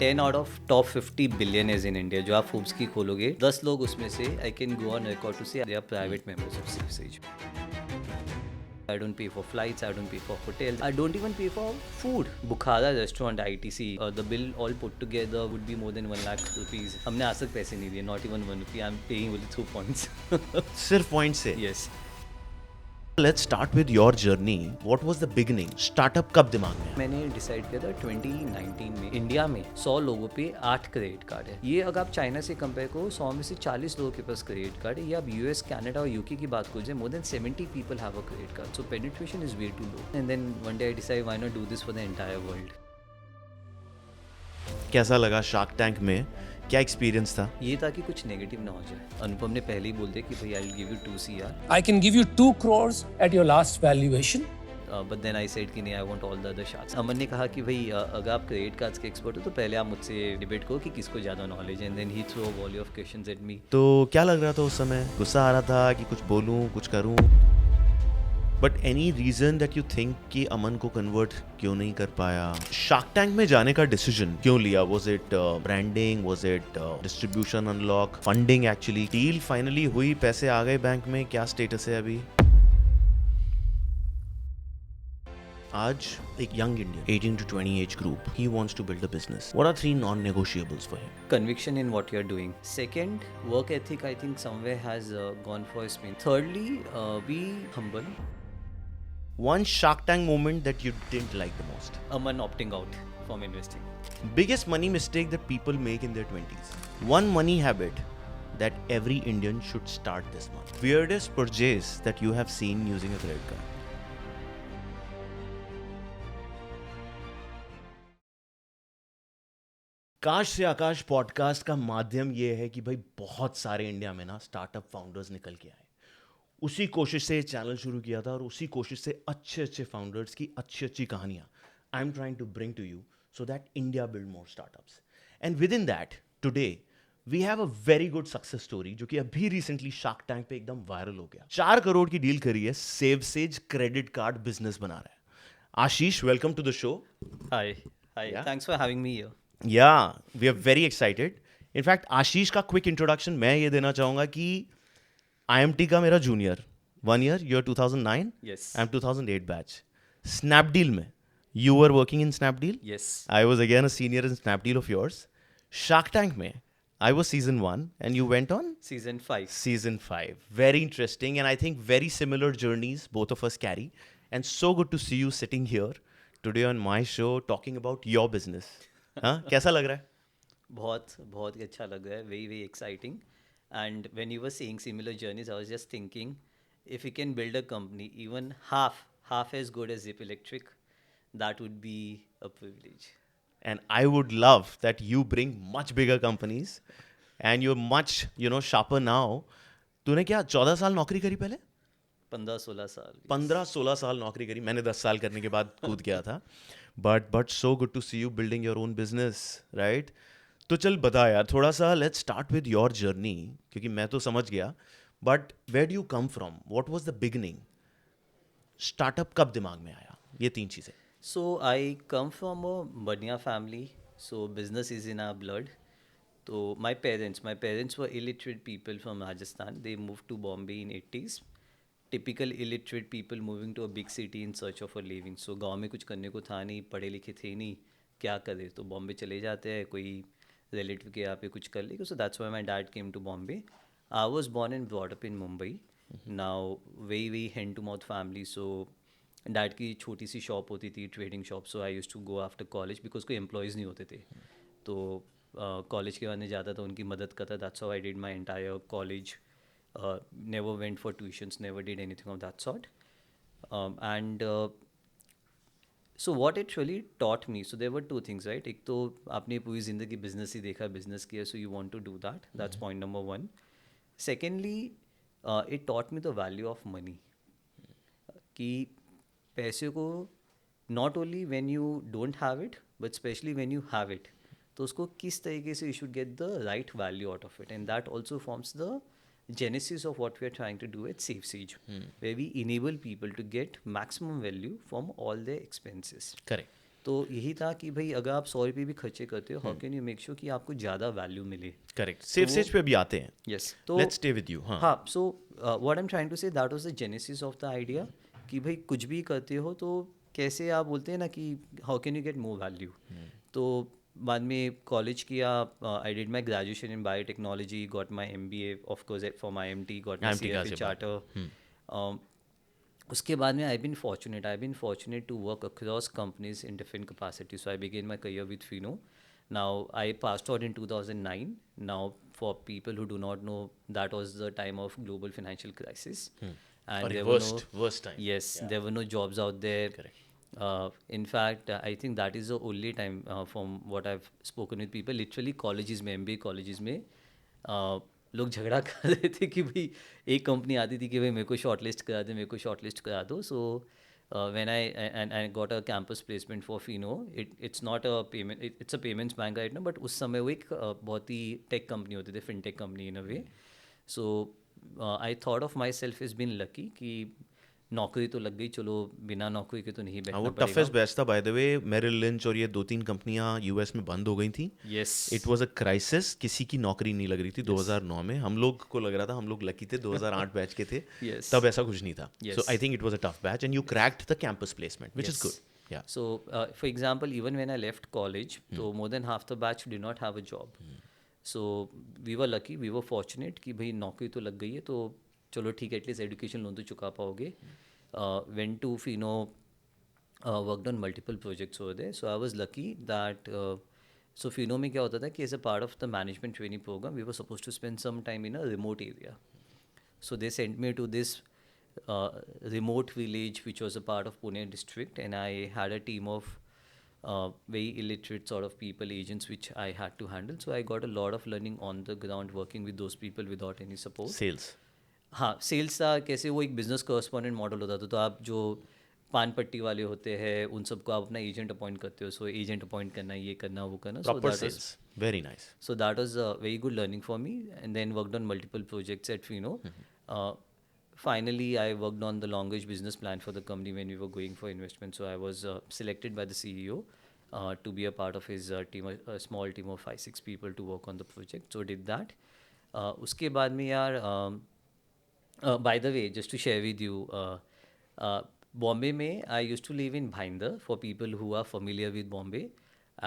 10 out of top 50 billionaires in India जो आप Forbes की खोलोगे 10 लोग उसमें से I can go on record to say they are private members of safe says. I don't pay for flights, I don't pay for hotels, I don't even pay for food. Bukhara restaurant ITC, the bill all put together would be more than 1 lakh rupees. हमने आज तक पैसे नहीं दिए, not even 1 rupee. I'm paying only through points. सिर्फ point से. Yes. Let's start with your journey. What was the beginning? Startup कब दिमाग में आया? मैंने डिसाइड किया था 2019 में इंडिया में 100 लोगों पे 8 क्रेडिट कार्ड है. ये अगर आप चाइना से कंपेयर करो 100 में से 40 लोगों के पास क्रेडिट कार्ड है. ये आप यूएस, कनाडा और यूके की बात करो more than 70 people have a credit card. So penetration is way too low. And then one day I decide why not do this for the entire world. कैसा लगा shark tank में? क्या experience था? ये था कि कुछ नेगेटिव ना हो जाए. अनुपम ने पहले ही बोल दिया कि भाई I will give you 2 CR. I can give you 2 crores at your last valuation. But then I said कि नहीं, I want all the other sharks. Aman ने कहा कि भाई अगर आप क्रेडिट कार्ड्स के एक्सपर्ट हो तो पहले आप मुझसे डिबेट करो कि किसको ज़्यादा नॉलेज है. And then he throw a volley of questions at me. तो क्या लग रहा था उस समय? गुस्सा आ रहा था कि कुछ बोलूं, कुछ करूं? But any reason that you think कि अमन को कन्वर्ट क्यों नहीं कर पाया? शार्क टैंक में जाने का डिसीजन क्यों लिया? Was it branding? Was it distribution unlock? Funding? Actually deal finally हुई, पैसे आ गए बैंक में, क्या स्टेटस है अभी? आज एक young Indian 18 to 20 age group, he wants to build a business. What are 3 non-negotiables for him? Conviction in what you're doing. Second, work ethic I think somewhere has gone for a spin. Thirdly, be humble. One Shark Tank moment that you didn't like the most? Aman opting out from investing. Biggest money mistake that people make in their 20s? One money habit that every Indian should start this month? Weirdest purchase that you have seen using a credit card? काश से आकाश podcast का माध्यम ये है कि भाई बहुत सारे India में ना स्टार्टअप फाउंडर्स निकल के आए. उसी कोशिश से ये चैनल शुरू किया था और उसी कोशिश से अच्छे अच्छे फाउंडर्स की अच्छी अच्छी कहानियां I am trying to bring to you so that India build more startups. And within that today we have a very good success story जो कि अभी रिसेंटली शार्क टैंक पे एकदम वायरल हो गया. 4 करोड़ की डील करी है, सेवसेज क्रेडिट कार्ड बिजनेस बना रहा है. Ashish, welcome to the show. Hi. Hi. Yeah. Thanks for having me here. Yeah we are very excited. In fact Ashish का क्विक इंट्रोडक्शन मैं ये देना चाहूँगा कि IMT का मेरा junior 1 year, your 2009. Yes. I am 2008 batch. Snapdeal में you were working in Snapdeal. Yes. I was again a senior in Snapdeal of yours. Shark tank में I was season 1 and you went on Season 5. season 5. Very interesting and I think very similar journeys both of us carry. And so good to see you sitting here today on my show talking about your business. हाँ, कैसा लग रहा है? बहुत ही अच्छा लग रहा है. Very very exciting. And when you were saying similar journeys, I was just thinking, if we can build a company even half as good as Zip Electric, that would be a privilege. And I would love that you bring much bigger companies and you're much, sharper now. तूने क्या 14 साल नौकरी करी पहले? 15-16 साल. 15-16 साल नौकरी करी. मैंने 10 साल करने के बाद कूद गया था. But so good to see you building your own business, right? तो चल बता यार थोड़ा सा. Let's start with your journey क्योंकि मैं तो समझ गया. But where do you come from? What was the beginning? Startup कब दिमाग में आया? ये 3 चीज़ें. So I come from a Bania family, so business is in our blood. So my parents were illiterate people from Rajasthan. They moved to Bombay in 80s. Typical illiterate people moving to a big city in search of a living. So गांव में कुछ करने को था नहीं, पढ़े लिखे थे नहीं, क्या करे तो बॉम्बे चले जाते हैं, कोई रिलेटिव के यहाँ पे कुछ कर लेगा. So that's why my dad came to Bombay. I was born and brought up in Mumbai. Now very very hand to mouth family. So dad की छोटी सी शॉप होती थी, trading shop. So I use to go after college because कोई employees नहीं होते थे. तो कॉलेज के बाद नहीं जाता था, उनकी मदद करता. That's how I did my entire college. Never went for tuitions, never did anything of that sort. And so what it really taught me, so there were 2 things right. एक तो आपने पूरी ज़िंदगी बिजनेस ही देखा, बिजनेस किया, so you want to do that. That's point number 1. Secondly it taught me the value of money. कि पैसे को not only when you don't have it but specially when you have it, तो उसको किस तरीके से you should get the right value out of it. And that also forms the genesis of what we are trying to do at SafeSage, where we enable people to get maximum value from all their expenses. Correct. तो यही था कि भाई अगर आप 100 रुपये भी खर्चे करते हो, how can you make sure कि आपको ज़्यादा वैल्यू मिले. करेक्ट. सेफ स्टेज पे भी आते हैं. यस. तो लेट्स स्टे विद यू. हाँ. हाँ, so what I am trying to say that was the genesis of the idea कि भाई कुछ भी करते हो तो कैसे आप बोलते हैं ना कि how can you get more value. तो बाद में कॉलेज किया, I did my graduation in biotechnology, got my MBA of course from IMT, got my IMT CFA charter. उसके बाद में I been fortunate to work across companies in different capacity. So I began my career with Fino. Now, I passed out in 2009. Now, for people who do not know, that was the time of global financial crisis. And Or there worst time. Yes, there were no jobs out there. Correct. In fact, I think that is the only time, from what I've spoken with people, literally colleges में, MBA colleges में, लोग झगड़ा कर रहे थे कि भाई एक कंपनी आती थी कि भाई मेरे को शॉर्टलिस्ट करा दो. सो when I got a campus placement for Fino, it's not a payment, it's a payments bank right now, but उस समय वो एक बहुत ही टेक कंपनी होती थी, fintech company in a way. So I thought of myself is been lucky कि नौकरी तो लग गई, चलो बिना नौकरी के तो नहीं हाँ, बैठना वो पड़ेगा. टफेस्ट बैच था by the way. Merrill Lynch और ये 2-3 कंपनियां यूएस में बंद हो गई थी. Yes. It was a crisis. किसी की नौकरी नहीं लग रही थी 2009 में. हम लोग को लग रहा था हम लोग लकी थे, 2008 बैच के थे. Yes. तब ऐसा कुछ नहीं था. Yes. So I think it was a tough batch and you cracked the campus placement, which is Yes. Good. या. So, for example, even when I left college, so more than half the batch did not have a job. So we were lucky, we were fortunate कि भाई नौकरी तो लग गई है, तो चलो ठीक है, एटलीस्ट एजुकेशन लोन तो चुका पाओगे. Went to Fino, worked on multiple projects over there. So I was lucky that so Fino में क्या होता था कि as a part of the management training program, we were supposed to spend some time in a remote area. So they sent me to this remote village which was a part of Pune district, and I had a team of very illiterate sort of people, agents, which I had to handle. So I got a lot of learning on the ground working with those people without any support. Sales. हाँ, sales था कैसे, वो एक business correspondent model होता था. तो आप जो पान पट्टी वाले होते हैं उन सबको आप अपना एजेंट अपॉइंट करते हो. सो एजेंट अपॉइंट करना, ये करना, वो करना. Proper sales. Very nice. So that was a very good learning for me, and then worked on multiple projects at Fino. Finally, I worked on the longest business plan for the company when we were going for investment. So I was selected by the CEO to be a part of his team, a small team of 5-6 people to work on the project. So did that. उसके बाद में यार, by the way, just to share with you, Bombay में I used to live in Bhinder, for people who are familiar with Bombay,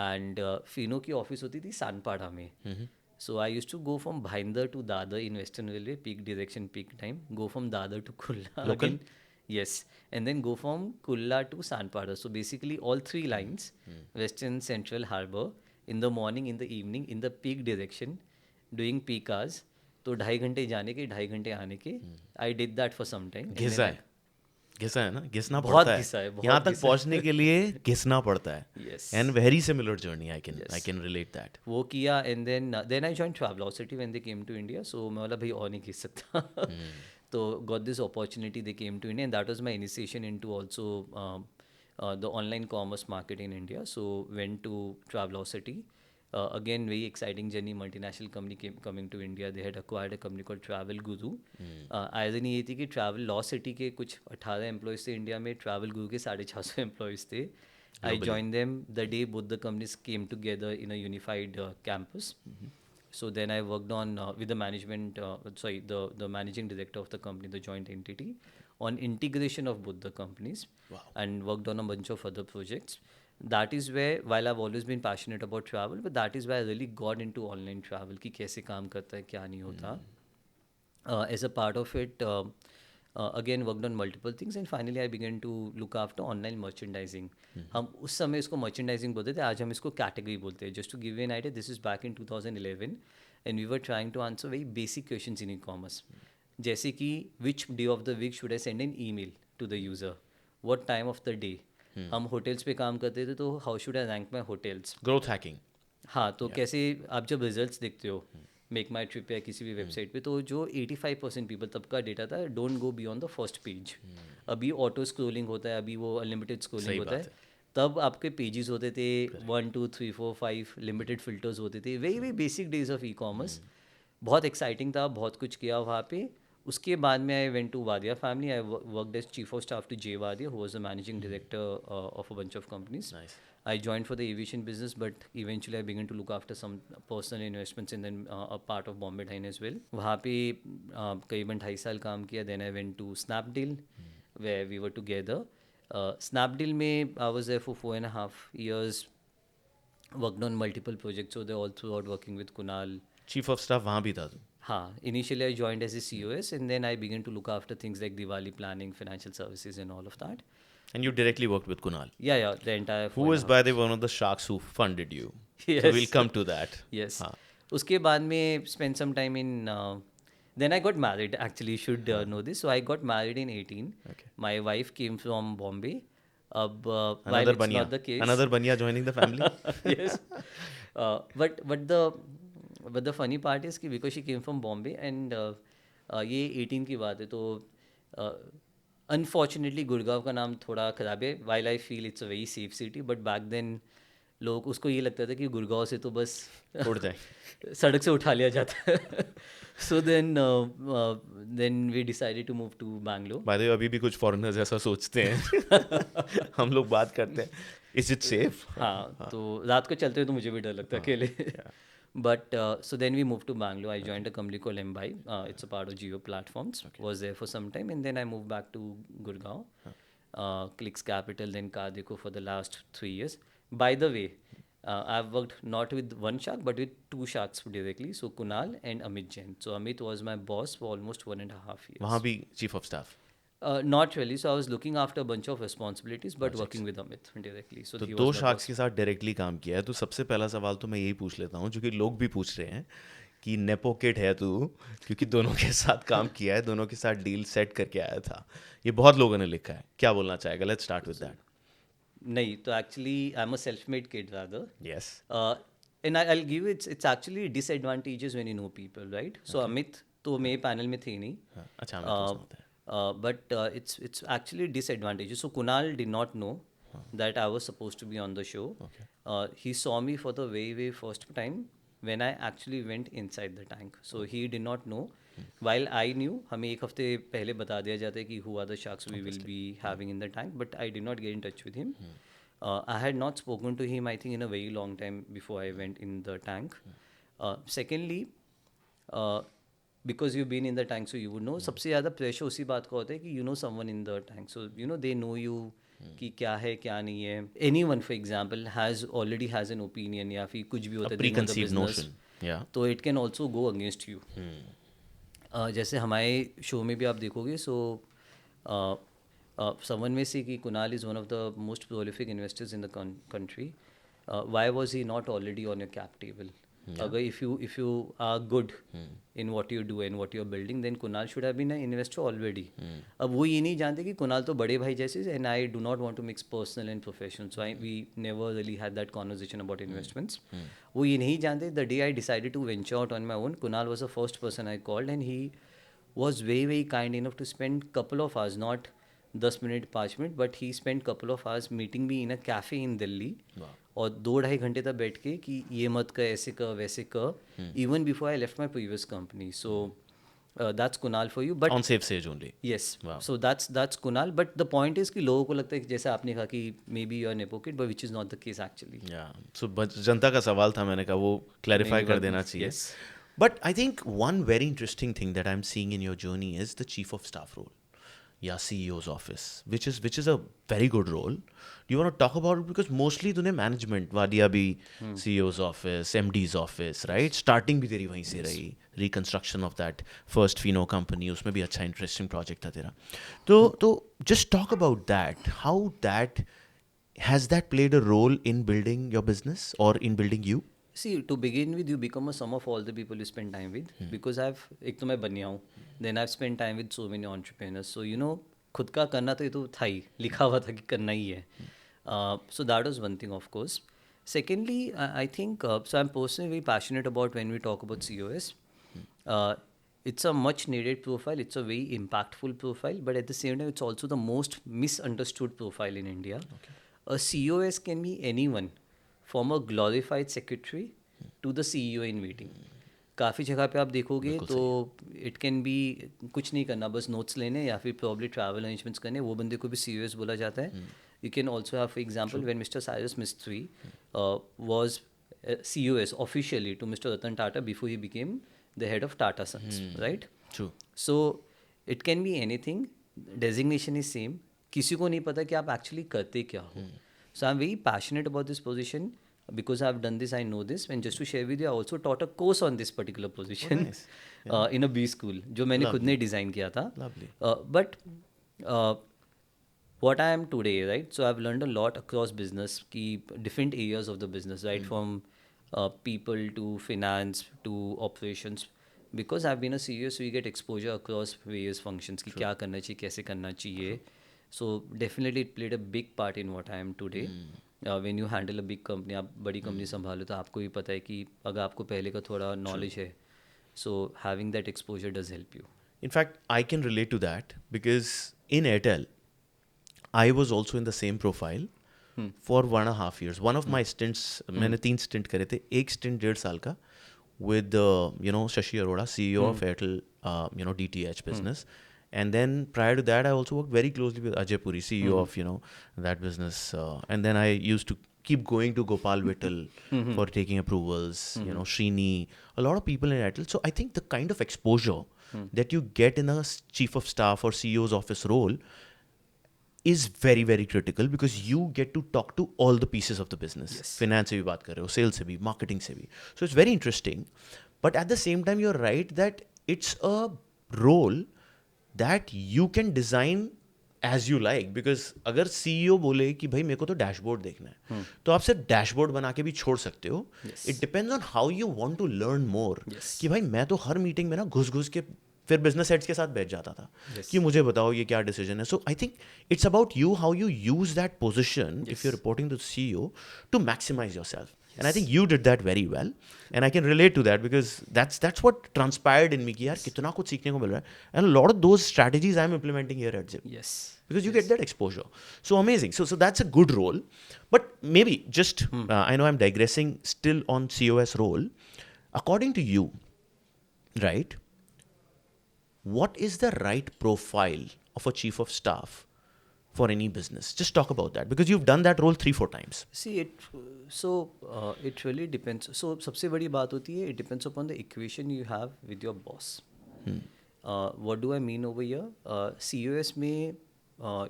and Fino की office होती थी सानपाड़ा में. So I used to go from Bhinder to Dadar in Western Railway, peak direction, peak time. Go from Dadar to Kulla. Local? Again, yes, and then go from Kulla to Sanpada. So basically all 3 lines, Western, Central, Harbour, in the morning, in the evening, in the peak direction, doing peak hours. तो 2.5 घंटे जाने के, 2.5 घंटे आने के. I did that for some time. घिसा है ना, घिसना बहुत पड़ता घिसा है, बहुत यहाँ तक घिसा पहुँचने के लिए घिसना पड़ता है. Yes. And very similar journey. I can relate that. वो किया, and then I join Travelocity when they came to India. So मैं बोला भाई और नहीं खींच सकता. तो got this opportunity, they came to India, and that was my initiation into also the online commerce market in India. So went to Travelocity. Again, very exciting journey. Multinational company coming to India. They had acquired a company called Travel Guru. Irony ये थी कि Travelocity के कुछ 18 employees थे India में, Travel Guru के 650 employees थे. I joined them the day both the companies came together in a unified campus. So then I worked on with the management, the managing director of the company, the joint entity, on integration of both the companies. Wow. And worked on a bunch of other projects. That is where, while I've always been passionate about travel, but that is where I really got into online travel, कि कैसे काम करता है, क्या नहीं होता. As a part of it, again worked on multiple things, and finally I began to look after online merchandising. हम उस समय इसको merchandising बोलते थे, आज हम इसको category बोलते हैं. Just to give you an idea, this is back in 2011, and we were trying to answer very basic questions in e-commerce. जैसे कि which day of the week should I send an email to the user, what time of the day. हम hotels पे काम करते थे, तो how should I rank my hotels. Growth hacking. हाँ, तो कैसे आप जब रिजल्ट्स देखते हो मेक माई ट्रिप या किसी भी वेबसाइट पे, तो जो 85% पीपल तब का डेटा था, don't go beyond the first page. अभी ऑटो स्क्रोलिंग होता है, अभी वो अनलिमिटेड स्क्रोलिंग होता है. तब आपके पेजेस होते थे 1 2 3 4 5, लिमिटेड फिल्टर्स होते थे. Very very basic days of e commerce. बहुत एक्साइटिंग था, बहुत कुछ किया वहाँ पे. उसके बाद में I went to Wadia family. I worked as chief of staff to J Wadia, who was the managing director of a bunch of companies. Nice. I joined for the aviation business, but eventually I began to look after some personal investments and then a part of Bombay Dine as well. वहाँ पे करीबन 2.5 साल काम किया. Then I went to Snapdeal, where we were together. Snapdeal में I was there for 4.5 years. Worked on multiple projects, so they all throughout working with Kunal. Chief of staff वहाँ भी था तुम? हाँ, initially I joined as a COS, and then I began to look after things like Diwali planning, financial services, and all of that. And you directly worked with Kunal, Yeah, the entire. who is, by the way, one of the sharks who funded you. Yes. So we'll come to that. Yes. हाँ. उसके बाद में spent some time in. Then I got married. Actually, you should know this. So I got married in 18. Okay. My wife came from Bombay. While Another it's Banya. not the case. Another Banya joining the family. Yes. But the funny part is कि because she came from Bombay and ये 18 की बात है तो unfortunately Gurgaon का नाम थोड़ा ख़राब है. While I feel it's a very safe city, but back then लोग उसको ये लगता था कि गुड़गांव से तो बस उड़ जाए. सड़क से उठा लिया जाता है. So then we decided to move to Bangalore. By the way, अभी भी कुछ फॉरेनर्स ऐसा सोचते हैं. हम लोग बात करते हैं, इज इट सेफ? हाँ, तो रात को चलते हुए तो मुझे भी डर लगता है अकेले. But so then we moved to Bangalore. I joined a company called Mbai. It's a part of Jio Platforms. Was there for some time, and then I moved back to Gurgaon, Clicks Capital, then Kadeco for the last 3 years. By the way, I've worked not with one shark but with 2 sharks directly. So Kunal and Amit Jain. So Amit was my boss for almost 1.5 years. वहाँ भी chief of staff? Not really. So I was looking after a bunch of responsibilities, but working with Amit directly. So तो he 2 was my sharks boss. के साथ directly काम किया है. तो सबसे पहला सवाल तो मैं यही पूछ लेता हूँ, जो कि लोग भी पूछ रहे हैं कि नेपो किड है तू, क्योंकि दोनों के साथ काम किया है, दोनों के साथ डील सेट करके आया था. ये बहुत लोगों ने लिखा है. क्या बोलना चाहेगा? Let's start with that. नहीं, तो actually I'm a self-made kid rather. Yes. And I'll give you, it's actually disadvantages when you know people, right? So Amit तो मेरे पैनल में थे नहीं. अच्छा, हमें तो समझता है. But it's actually disadvantages. So Kunal did not know that I was supposed to be on the show. Okay. He saw me for the very first time when I actually went inside the tank. So he did not know. While I knew, हमें एक हफ्ते पहले बता दिया जाता है कि who are the sharks we will be having in the tank. But I did not get in touch with him. I had not spoken to him, I think, in a very long time before I went in the tank. Secondly, because you've been in the tank, so you would know. सबसे ज़्यादा pressure उसी बात का होता है कि you know someone in the tank, so you know they know you कि क्या है क्या नहीं है. Anyone, for example, already has an opinion या फिर कुछ भी होता है. they know the preconceived business, notion. Yeah. तो it can also go against you. जैसे हमारे शो में भी आप देखोगे, सो someone may say कि Kunal is one of the most prolific investors in the country. Why was he not already on your cap table? अगर if you are good in what you do and what you are building, then Kunal should have been an investor already. अब वो ये नहीं जानते कि कुणाल तो बड़े भाई जैसे, and I do not want to mix personal and professional, so we never really had that conversation about investments. वो ये नहीं जानते. The day I decided to venture out on my own, Kunal was the first person I called, and he was very kind enough to spend couple of hours, not 10 minute 5 minute, but he spend couple of hours meeting me in a cafe in Delhi. और 2-2.5 घंटे तक बैठ के कि ये मत कर, ऐसे कर, वैसे कर, even before I left my previous company. So that's Kunal for you. But On safe stage only. yes, Wow. so that's Kunal. But the point is कि लोगों को लगता है कि जैसे आपने कहा कि maybe you are nepo kid, but which is not the case actually. Yeah. So जनता का सवाल था, मैंने कहा वो क्लैरिफाई कर देना चाहिए. Yes. But I think one very interesting thing that I'm seeing in your journey is the chief of staff role. या CEO's office, which is a very good role. Do you want to talk about it? Because mostly तूने management, वादिया भी CEO's office, MD's office, right? Starting भी तेरी वहीं से रही. Reconstruction of that first Fino company, उसमें भी अच्छा interesting project था तेरा. तो just talk about that. How has that played a role in building your business or in building you? See, to begin with, you become a sum of all the people you spend time with. Because एक तो मैं बनिया हूँ. Then I've spent time with so many entrepreneurs. So, you know, खुद का करना तो ये तो था ही, लिखा हुआ था कि करना ही है. So that was one thing, of course. Secondly, I think, so I'm personally very passionate about when we talk about COS. It's a much needed profile. It's a very impactful profile. But at the same time, it's also the most misunderstood profile in India. A COS can be anyone, from a glorified secretary to the CEO in waiting. काफ़ी जगह पे आप देखोगे तो it can be कुछ नहीं करना, बस नोट्स लेने या फिर प्रॉब्ली ट्रैवल अरेंजमेंट्स करने, वो बंदे को भी सीईओएस बोला जाता है. You can also have for example when mister Cyrus मिस्त्री was COS officially to Mr. Ratan Tata before he became the head of Tata Sons, right? True. So it can be anything. Designation is same. किसी को नहीं पता कि आप actually करते क्या हो. So I'm very passionate about this position because I've done this. I know this. And just to share with you, I also taught a course on this particular position nice. in a B school, जो मैंने खुद ने design किया था. Lovely. But what I am today, right? So I've learned a lot across business, की different areas of the business, right? From people to finance to operations. Because I've been a CEO, so you get exposure across various functions, कि क्या करना चाहिए, कैसे करना चाहिए. So definitely it played a big part in what I am today. When you handle a big company, आप बड़ी company संभालो तो आपको भी पता है कि अगर आपको पहले का थोड़ा नॉलेज है, so having that exposure does help you. In fact, I can relate to that because in Airtel, I was also in the same profile for 1.5 years. One of my stints, मैंने 3 stint करे थे. एक stint 1.5 साल का with Shashi Arora, CEO of Airtel, DTH business. And then prior to that, I also worked very closely with Ajay Puri, CEO of that business. And then I used to keep going to Gopal Vittal for taking approvals. Srini, a lot of people in Airtel. So I think the kind of exposure that you get in a chief of staff or CEO's office role is very very critical because you get to talk to all the pieces of the business. Finance se bhi baat kar rahe ho, sales se bhi, marketing se bhi. So it's very interesting, but at the same time you're right that it's a role that you can design as you like. Because अगर CEO बोले कि भाई मेरे को तो dashboard देखना है, तो आप सिर्फ डैशबोर्ड बना के भी छोड़ सकते हो. It depends on how you want to learn more. कि भाई मैं तो हर मीटिंग में ना घुस घुस के फिर बिजनेस हेड्स के साथ बैठ जाता था कि मुझे बताओ ये क्या डिसीजन है. So I think it's about you, how you use that position if you are reporting to CEO to maximise yourself. And I think you did that very well, and I can relate to that because that's what transpired in me कि यार कितना कुछ सीखने को मिल रहा है. And a lot of those strategies I'm implementing here at Zip. Yes. Because you get that exposure. So amazing. So that's a good role. But maybe just, I know I'm digressing still on COS role. According to you, right, what is the right profile of a chief of staff for any business? Just talk about that because you've done that role 3-4 times. See it, it really depends. So सबसे बड़ी बात होती है, it depends upon the equation you have with your boss. What do I mean over here? COS में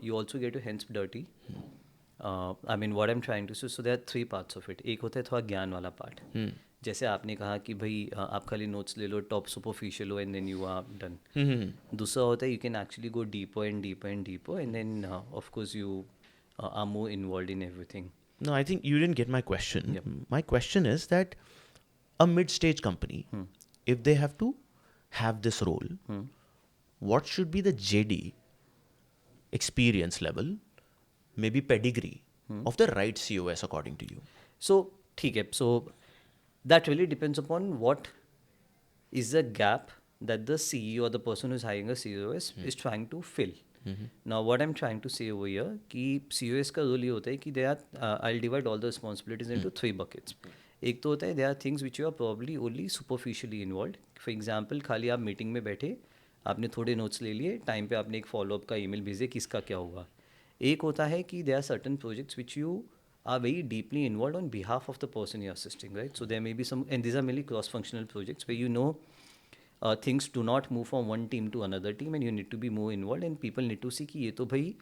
you also get your hands dirty. I mean what I'm trying to say. So there are 3 parts of it. एक होता है थोड़ा ज्ञान वाला part. जैसे आपने कहा कि भाई आप खाली नोट्स ले लो, टॉप सुपरफिशियल हो and then you are done. दूसरा होता है you can actually go deeper and deeper and deeper and then of course you are more involved in everything. No, I think you didn't get my question. Yep. My question is that a mid-stage company, if they have to have this role, what should be the JD experience level, maybe pedigree of the right COS according to you? So ठीक है, so that really depends upon what is the gap that the CEO or the person who is hiring a COS is trying to fill. Now what I'm trying to say over here कि COS का role ये होता है कि they are I'll divide all the responsibilities into 3 buckets. एक तो होता है there are things which you are probably only superficially involved. For example खाली आप मीटिंग में बैठे, आपने थोड़े नोट्स ले लिए, टाइम पे आपने एक फॉलोअप का ईमेल भेजे किसका क्या हुआ. एक होता है कि there are certain projects which you are very deeply involved on behalf of the person you're assisting, right? So there may be some, and these are mainly cross-functional projects where you know things do not move from one team to another team and you need to be more involved and people need to see कि ये तो भाई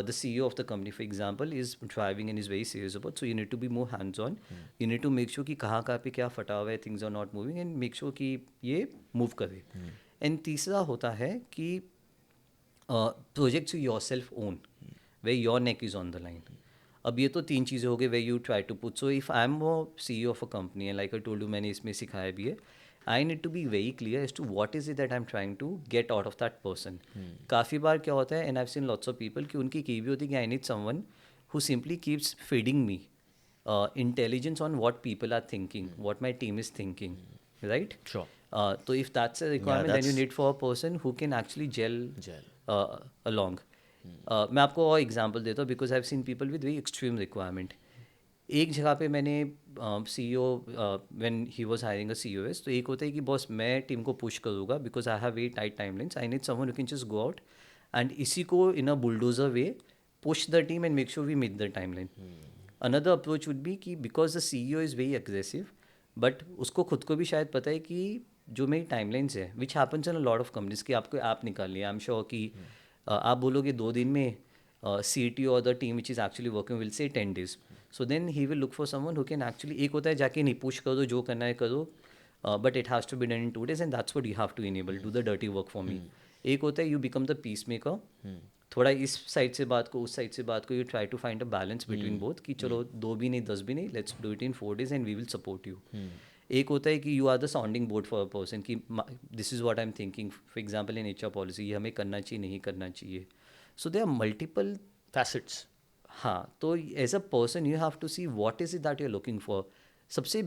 the CEO of the company, for example, is driving and is very serious about, so you need to be more hands-on. You need to make sure कि कहाँ पे क्या फटा हुआ है, things are not moving and make sure कि ये move करे. And तीसरा होता है कि projects you yourself own, where your neck is on the line. अब ये तो 3 चीज़ें हो गई where you try to put. So if I'm a CEO of a company and like I told you मैंने इसमें सिखाया भी है, I need to be very clear as to what is it that I'm trying to get out of that person. काफ़ी बार क्या होता है and I've seen lots of people कि उनकी की भी होती है कि I need someone who simply keeps feeding me intelligence on what people are thinking, what my team is thinking, right? Sure. So if that's a requirement, then you need for a person who can actually gel along. मैं आपको और example देता हूँ because I've seen people with very extreme requirement. एक जगह पे मैंने CEO when he was hiring a COS, तो एक होता है कि बॉस मैं टीम को पुश करूँगा because I have very tight timelines, I need someone who can just go out and इसी को in a bulldozer way push the team and make sure we meet the timeline. Another approach would be कि because the CEO is very aggressive, but उसको खुद को भी शायद पता है कि जो मेरी टाइमलाइंस है which happens in a lot of companies कि आपको ऐप निकालनी है. आई एम श्योर कि आप बोलोगे 2 दिन में, CTO और the team which is actually working will say 10 days. So then he will look for someone who can actually, एक होता है जाके नहीं पुश कर दो जो करना है करो, but it has to be done in 2 days and that's what you have to enable, do the dirty work for me. एक होता है you become the peacemaker, थोड़ा इस साइड से बात को उस साइड से बात को, you try to find a balance between both कि चलो 2 भी नहीं 10 भी नहीं, let's do it in 4 days and we will support you. एक होता है कि you are the sounding board for a person कि this is what I am thinking, for example in HR policy ये हमें करना चाहिए नहीं करना चाहिए. So they are multiple facets. हाँ, तो as a person you have to see what is it that you are looking for. सबसे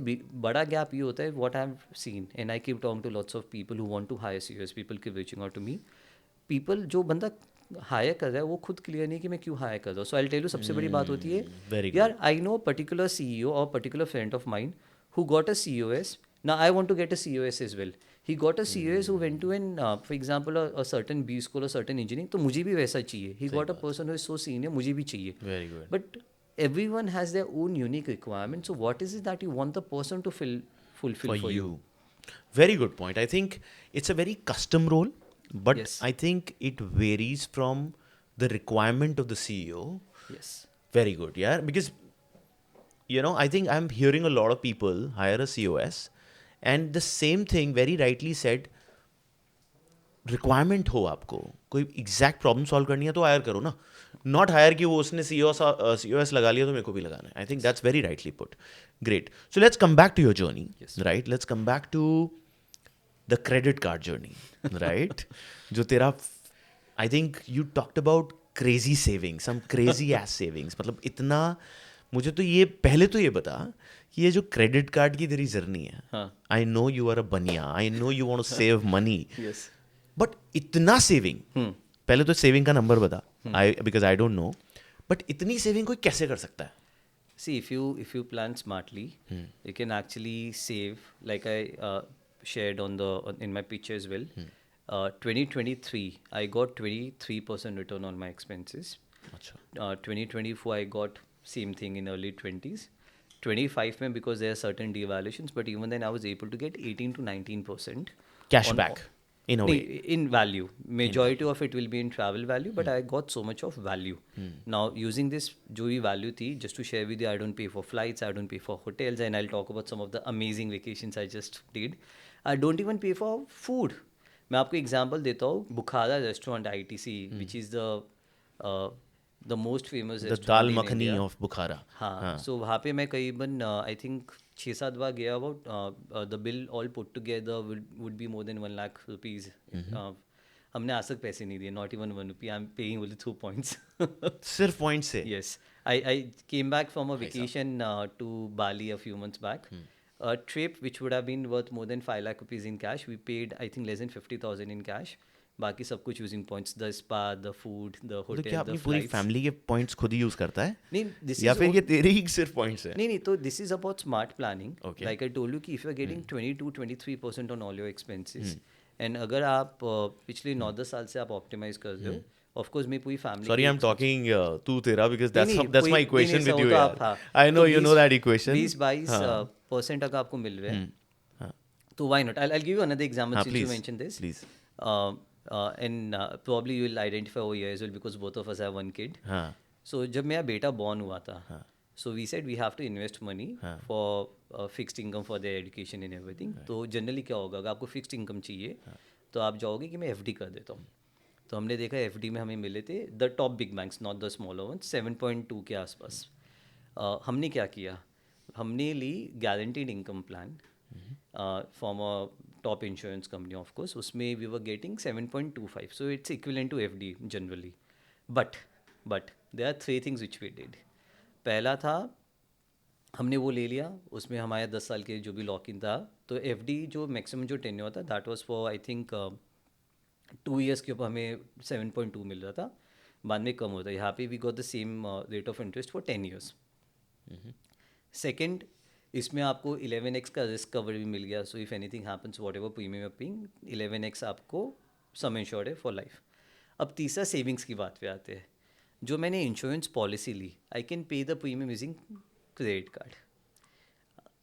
बड़ा गैप ये होता है what I have seen and I keep talking to lots of people who want to hire CEOs, people keep reaching out to me. People जो बंदा higher कर रहा है वो खुद क्लियर नहीं कि मैं क्यों हायर कर रहा हूँ. सो आई टेल यू सबसे बड़ी बात होती है, very यार आई नो पर्टिकुलर CEO और particular friend of mind who got a COS. Now I want to get a COS as well. He got a COS who went to an, for example, a certain B school or certain engineering. तो मुझे भी वैसा चाहिए. He got a person who is so senior, मुझे भी चाहिए. Very good. But everyone has their own unique requirement. So what is it that you want the person to fulfill for you? Very good point. I think it's a very custom role, but Yes. I think it varies from the requirement of the CEO. Yes. Very good, yeah. Because I think I'm hearing a lot of people hire a COS, and the same thing, very rightly said, requirement हो आपको कोई exact problem solve करनी है तो higher करो ना. Not hire कि वो उसने COS लगा लिया तो मेरे को भी लगाना है. I think that's very rightly put. Great. So let's come back to your journey. Right, let's come back to the credit card journey. Right, जो तेरा, I think you talked about crazy savings, some crazy ass savings. मतलब इतना, मुझे तो ये पहले तो ये बता कि ये जो क्रेडिट कार्ड की तेरी जर्नी है, I know you are a Baniya, I know you want to save money, Yes. But इतना सेविंग, पहले तो सेविंग का नंबर बता, because I don't know, but इतनी सेविंग कोई कैसे कर सकता है? See, if you plan smartly, you can actually save. Like I shared in my pitch as well. 2023, I got 23% return on my expenses. अच्छा. 2024, I got same thing in early 20s. 25 में because there are certain devaluations, but even then I was able to get 18 to 19% Cashback in a way. in value. Majority of it will be in travel value, but I got so much of value. Now using this जो भी value थी, just to share with you, I don't pay for flights, I don't pay for hotels, and I'll talk about some of the amazing vacations I just did. I don't even pay for food. मैं आपको example देता हूँ, बुखारा restaurant ITC, which is the most famous The restaurant dal in makhani India. of Bukhara. हाँ, सो वहाँ पे मैं करीबन I think 6-7 बार गया. About the bill all put together would be more than 1 lakh rupees. हमने आज तक पैसे नहीं दिए, not even 1 rupee. I am paying only 2 points. सिर्फ पॉइंट से? Yes, I came back from a vacation to Bali a few months back. A trip which would have been worth more than 5 lakh rupees in cash. We paid, I think, less than 50,000 in cash. बाकी सब कुछ using points, the spa, the food, the तो hotel, क्या the अपनी पूरी flights. Family के points खुद ही use करता है, नहीं, दिस या इज फिर ये तेरे ही सिर्फ पॉइंट्स है? नहीं, तो this is about smart planning. Okay. Like I told you कि if you are getting 22-23% on all your expenses, and अगर आप पिछले 9-10 साल से आप ऑप्टिमाइज कर रहे हो, ऑफ कोर्स मेरी पूरी family. Sorry, I am talking तू तेरा, बिकॉज नहीं, that's my equation with you यार. I know you know that equation. 20-22% अगर आपको मिल रहे हैं, तो why not. I give you another example since you mention this. Please. And probably you will identify over here as well because both of us have one kid. हाँ. So जब मेरा बेटा born हुआ था, so we said we have to invest money for fixed income for their education and everything. तो generally क्या होगा, अगर आपको fixed income चाहिए तो आप जाओगे कि मैं FD कर देता हूँ. तो हमने देखा FD में हमें मिले थे the top big banks, not the smaller ones, 7.2 के आसपास. हमने क्या किया, हमने ली guaranteed income plan from a top insurance company, of course. उसमें we were getting 7.25, so it's equivalent to FD generally. But there are 3 things which we did. पहला था, हमने वो ले लिया, उसमें हमारे 10 साल के जो भी लॉक इन था, तो FD जो मैक्सिमम जो टेन्योर था that was for I think 2 years के ऊपर हमें 7.2 मिल रहा था, बाद में कम होता है. यहाँ पे we got the same rate of interest for 10 years. Second, इसमें आपको 11x का रिस्क कवर भी मिल गया, so if anything happens whatever premium you paying 11x आपको सम इंश्योर्ड है फॉर लाइफ। अब तीसरा सेविंग्स की बात पे आते हैं। जो मैंने इंश्योरेंस पॉलिसी ली, I can pay the premium using credit card.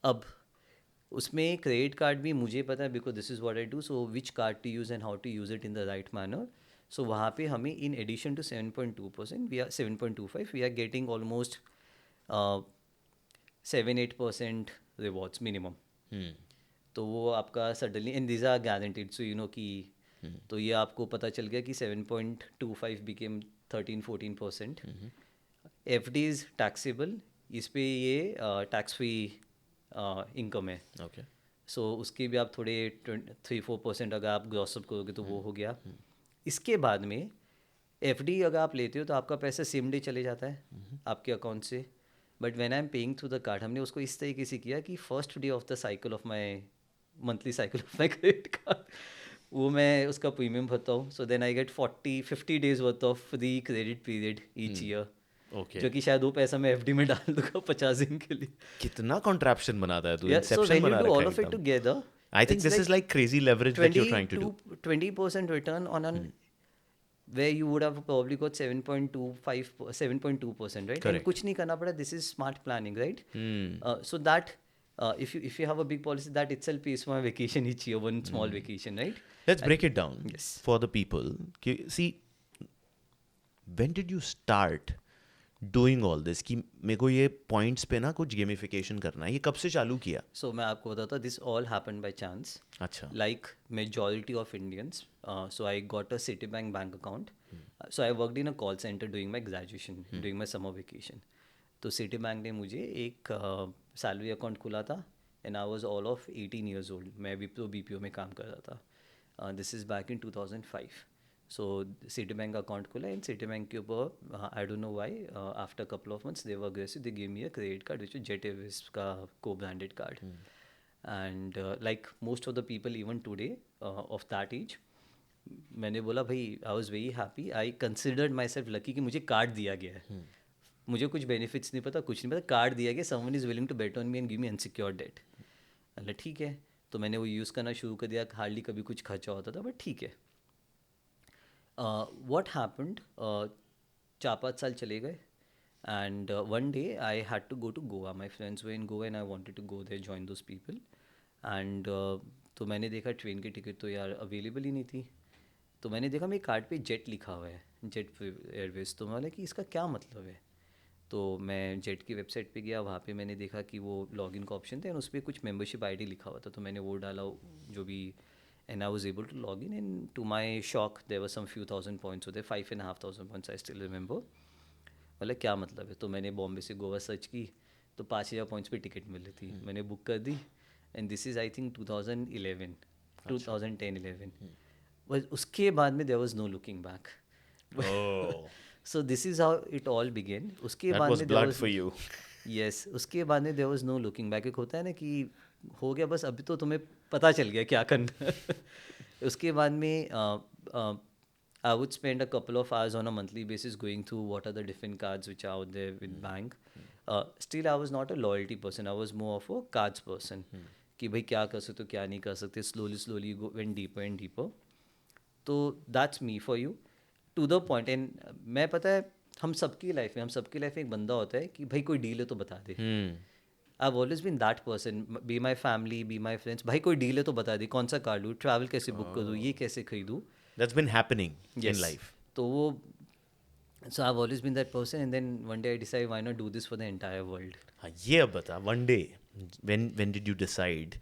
अब उसमें क्रेडिट कार्ड भी मुझे पता है because this is what I do, so which card to use and how to use it in the right manner. So वहाँ पे हमें in addition to 7.2%, we are 7.25, we are getting almost 7-8% rewards minimum. तो वो आपका suddenly, and these are guaranteed, so you know कि तो ये आपको पता चल गया कि 7.25 became 13-14%। F D is taxable, इस पे ये टैक्स फ्री इनकम है। ओके। सो उसके भी आप थोड़े 3-4% अगर आप ग्रॉसअप करोगे तो वो हो गया। इसके बाद में एफ डी अगर आप लेते हो तो आपका पैसा सेम डे चले जाता है आपके अकाउंट से। But when I am paying through the card, हमने उसको इस तरीके से किया कि first day of the cycle of my monthly cycle of my credit card वो मैं उसका प्रीमियम भरता हूँ। So then I get 40-50 days worth of free credit period each year, okay. जो कि शायद वो पैसा मैं एफडी में डाल दूंगा 50 दिन के लिए। कितना कॉन्ट्रैप्शन बनाता है तू, Yeah, so Inception when you बना do रखा all है of it एकदम। together, I think it's this is like crazy leverage that you are trying to do. 20% return on an where you would have probably got 7.25 7.2%, right? And Correct. कुछ नहीं करना पड़ा. This is smart planning, right? So that if you have a big policy, that itself pays for my vacation each year, one small vacation, right? Let's break it down Yes. for the people. See, when did you start doing all this कि मेरे को ये points पे ना कुछ gamification करना है, ये कब से चालू किया? So मैं आपको बताता हूँ, this all happened by chance. अच्छा। Like majority of Indians, so I got a Citibank bank account. So I worked in a call center during my graduation, during my summer vacation. तो Citibank ने मुझे एक salary account खुला था, and I was all of 18 years old. मैं BPO में काम कर रहा था. This is back in 2005. सो Citibank अकाउंट खुला, एंड Citibank के ऊपर I don't know why after couple of months they were aggressive, they give me a credit card which is Jet Airways का co branded card. And like most of the people even today of that age, मैंने बोला भाई I was very happy, I considered myself lucky कि मुझे card दिया गया है. मुझे कुछ बेनिफिट्स नहीं पता, कुछ नहीं पता, कार्ड दिया गया, someone is willing to bet on me and give me unsecured debt. अल्लाह ठीक है, तो मैंने वो यूज़ करना शुरू कर दिया. हार्डली कभी कुछ खर्चा होता था, बट ठीक है. What happened, 4-5 साल चले गए, and one day I had to go to Goa. My friends were in Goa and I wanted to go there, join those people. And तो मैंने देखा ट्रेन की टिकट तो यार अवेलेबल ही नहीं थी. तो मैंने देखा मेरे कार्ड पे जेट लिखा हुआ है, जेट एयरवेज. तो मैं बोला कि इसका क्या मतलब है. तो मैं जेट की वेबसाइट पे गया, वहाँ पे मैंने देखा कि वो लॉगिन का ऑप्शन था, एंड उस पर कुछ मेंबरशिप आईडी लिखा हुआ था. तो मैंने वो डाला जो भी, and I was able to log in, and to my shock there were some few thousand points, so there 5,500 points, I still remember. मतलब क्या मतलब है. तो मैंने बॉम्बे से गोवा सर्च की, तो 5,000 पॉइंट्स पे टिकट मिल रही थी. मैंने बुक कर दी, and this is I think 2010-11. बस उसके बाद में there was no looking back. So this is how it all began. उसके That बाद was में blood for you. यस, उसके बाद में there was no looking back. एक होता है ना कि हो गया बस, अभी तो तुम्हें पता चल गया क्या करना है. उसके बाद में I would spend a couple of hours on a monthly basis going through what are the different cards which are out there with bank. Still I was not a loyalty person, I was more of a cards person. कि भाई क्या कर सकते हो क्या नहीं कर सकते. slowly go went deeper and deeper. तो that's me for you to the point. And मैं पता है हम सबकी लाइफ में एक बंदा होता है कि भाई कोई डील है तो बता दे. I've always been that person, be my family, be my friends. भाई कोई डील है तो बता दे, कौन सा कार लूँ, ट्रैवल कैसे बुक करूँ, ये कैसे खरीदूँ. That's been happening in Yes. life. तो वो, so I've always been that person, and then one day I decided why not do this for the entire world. हाँ, ये अब बता, one day when did you decide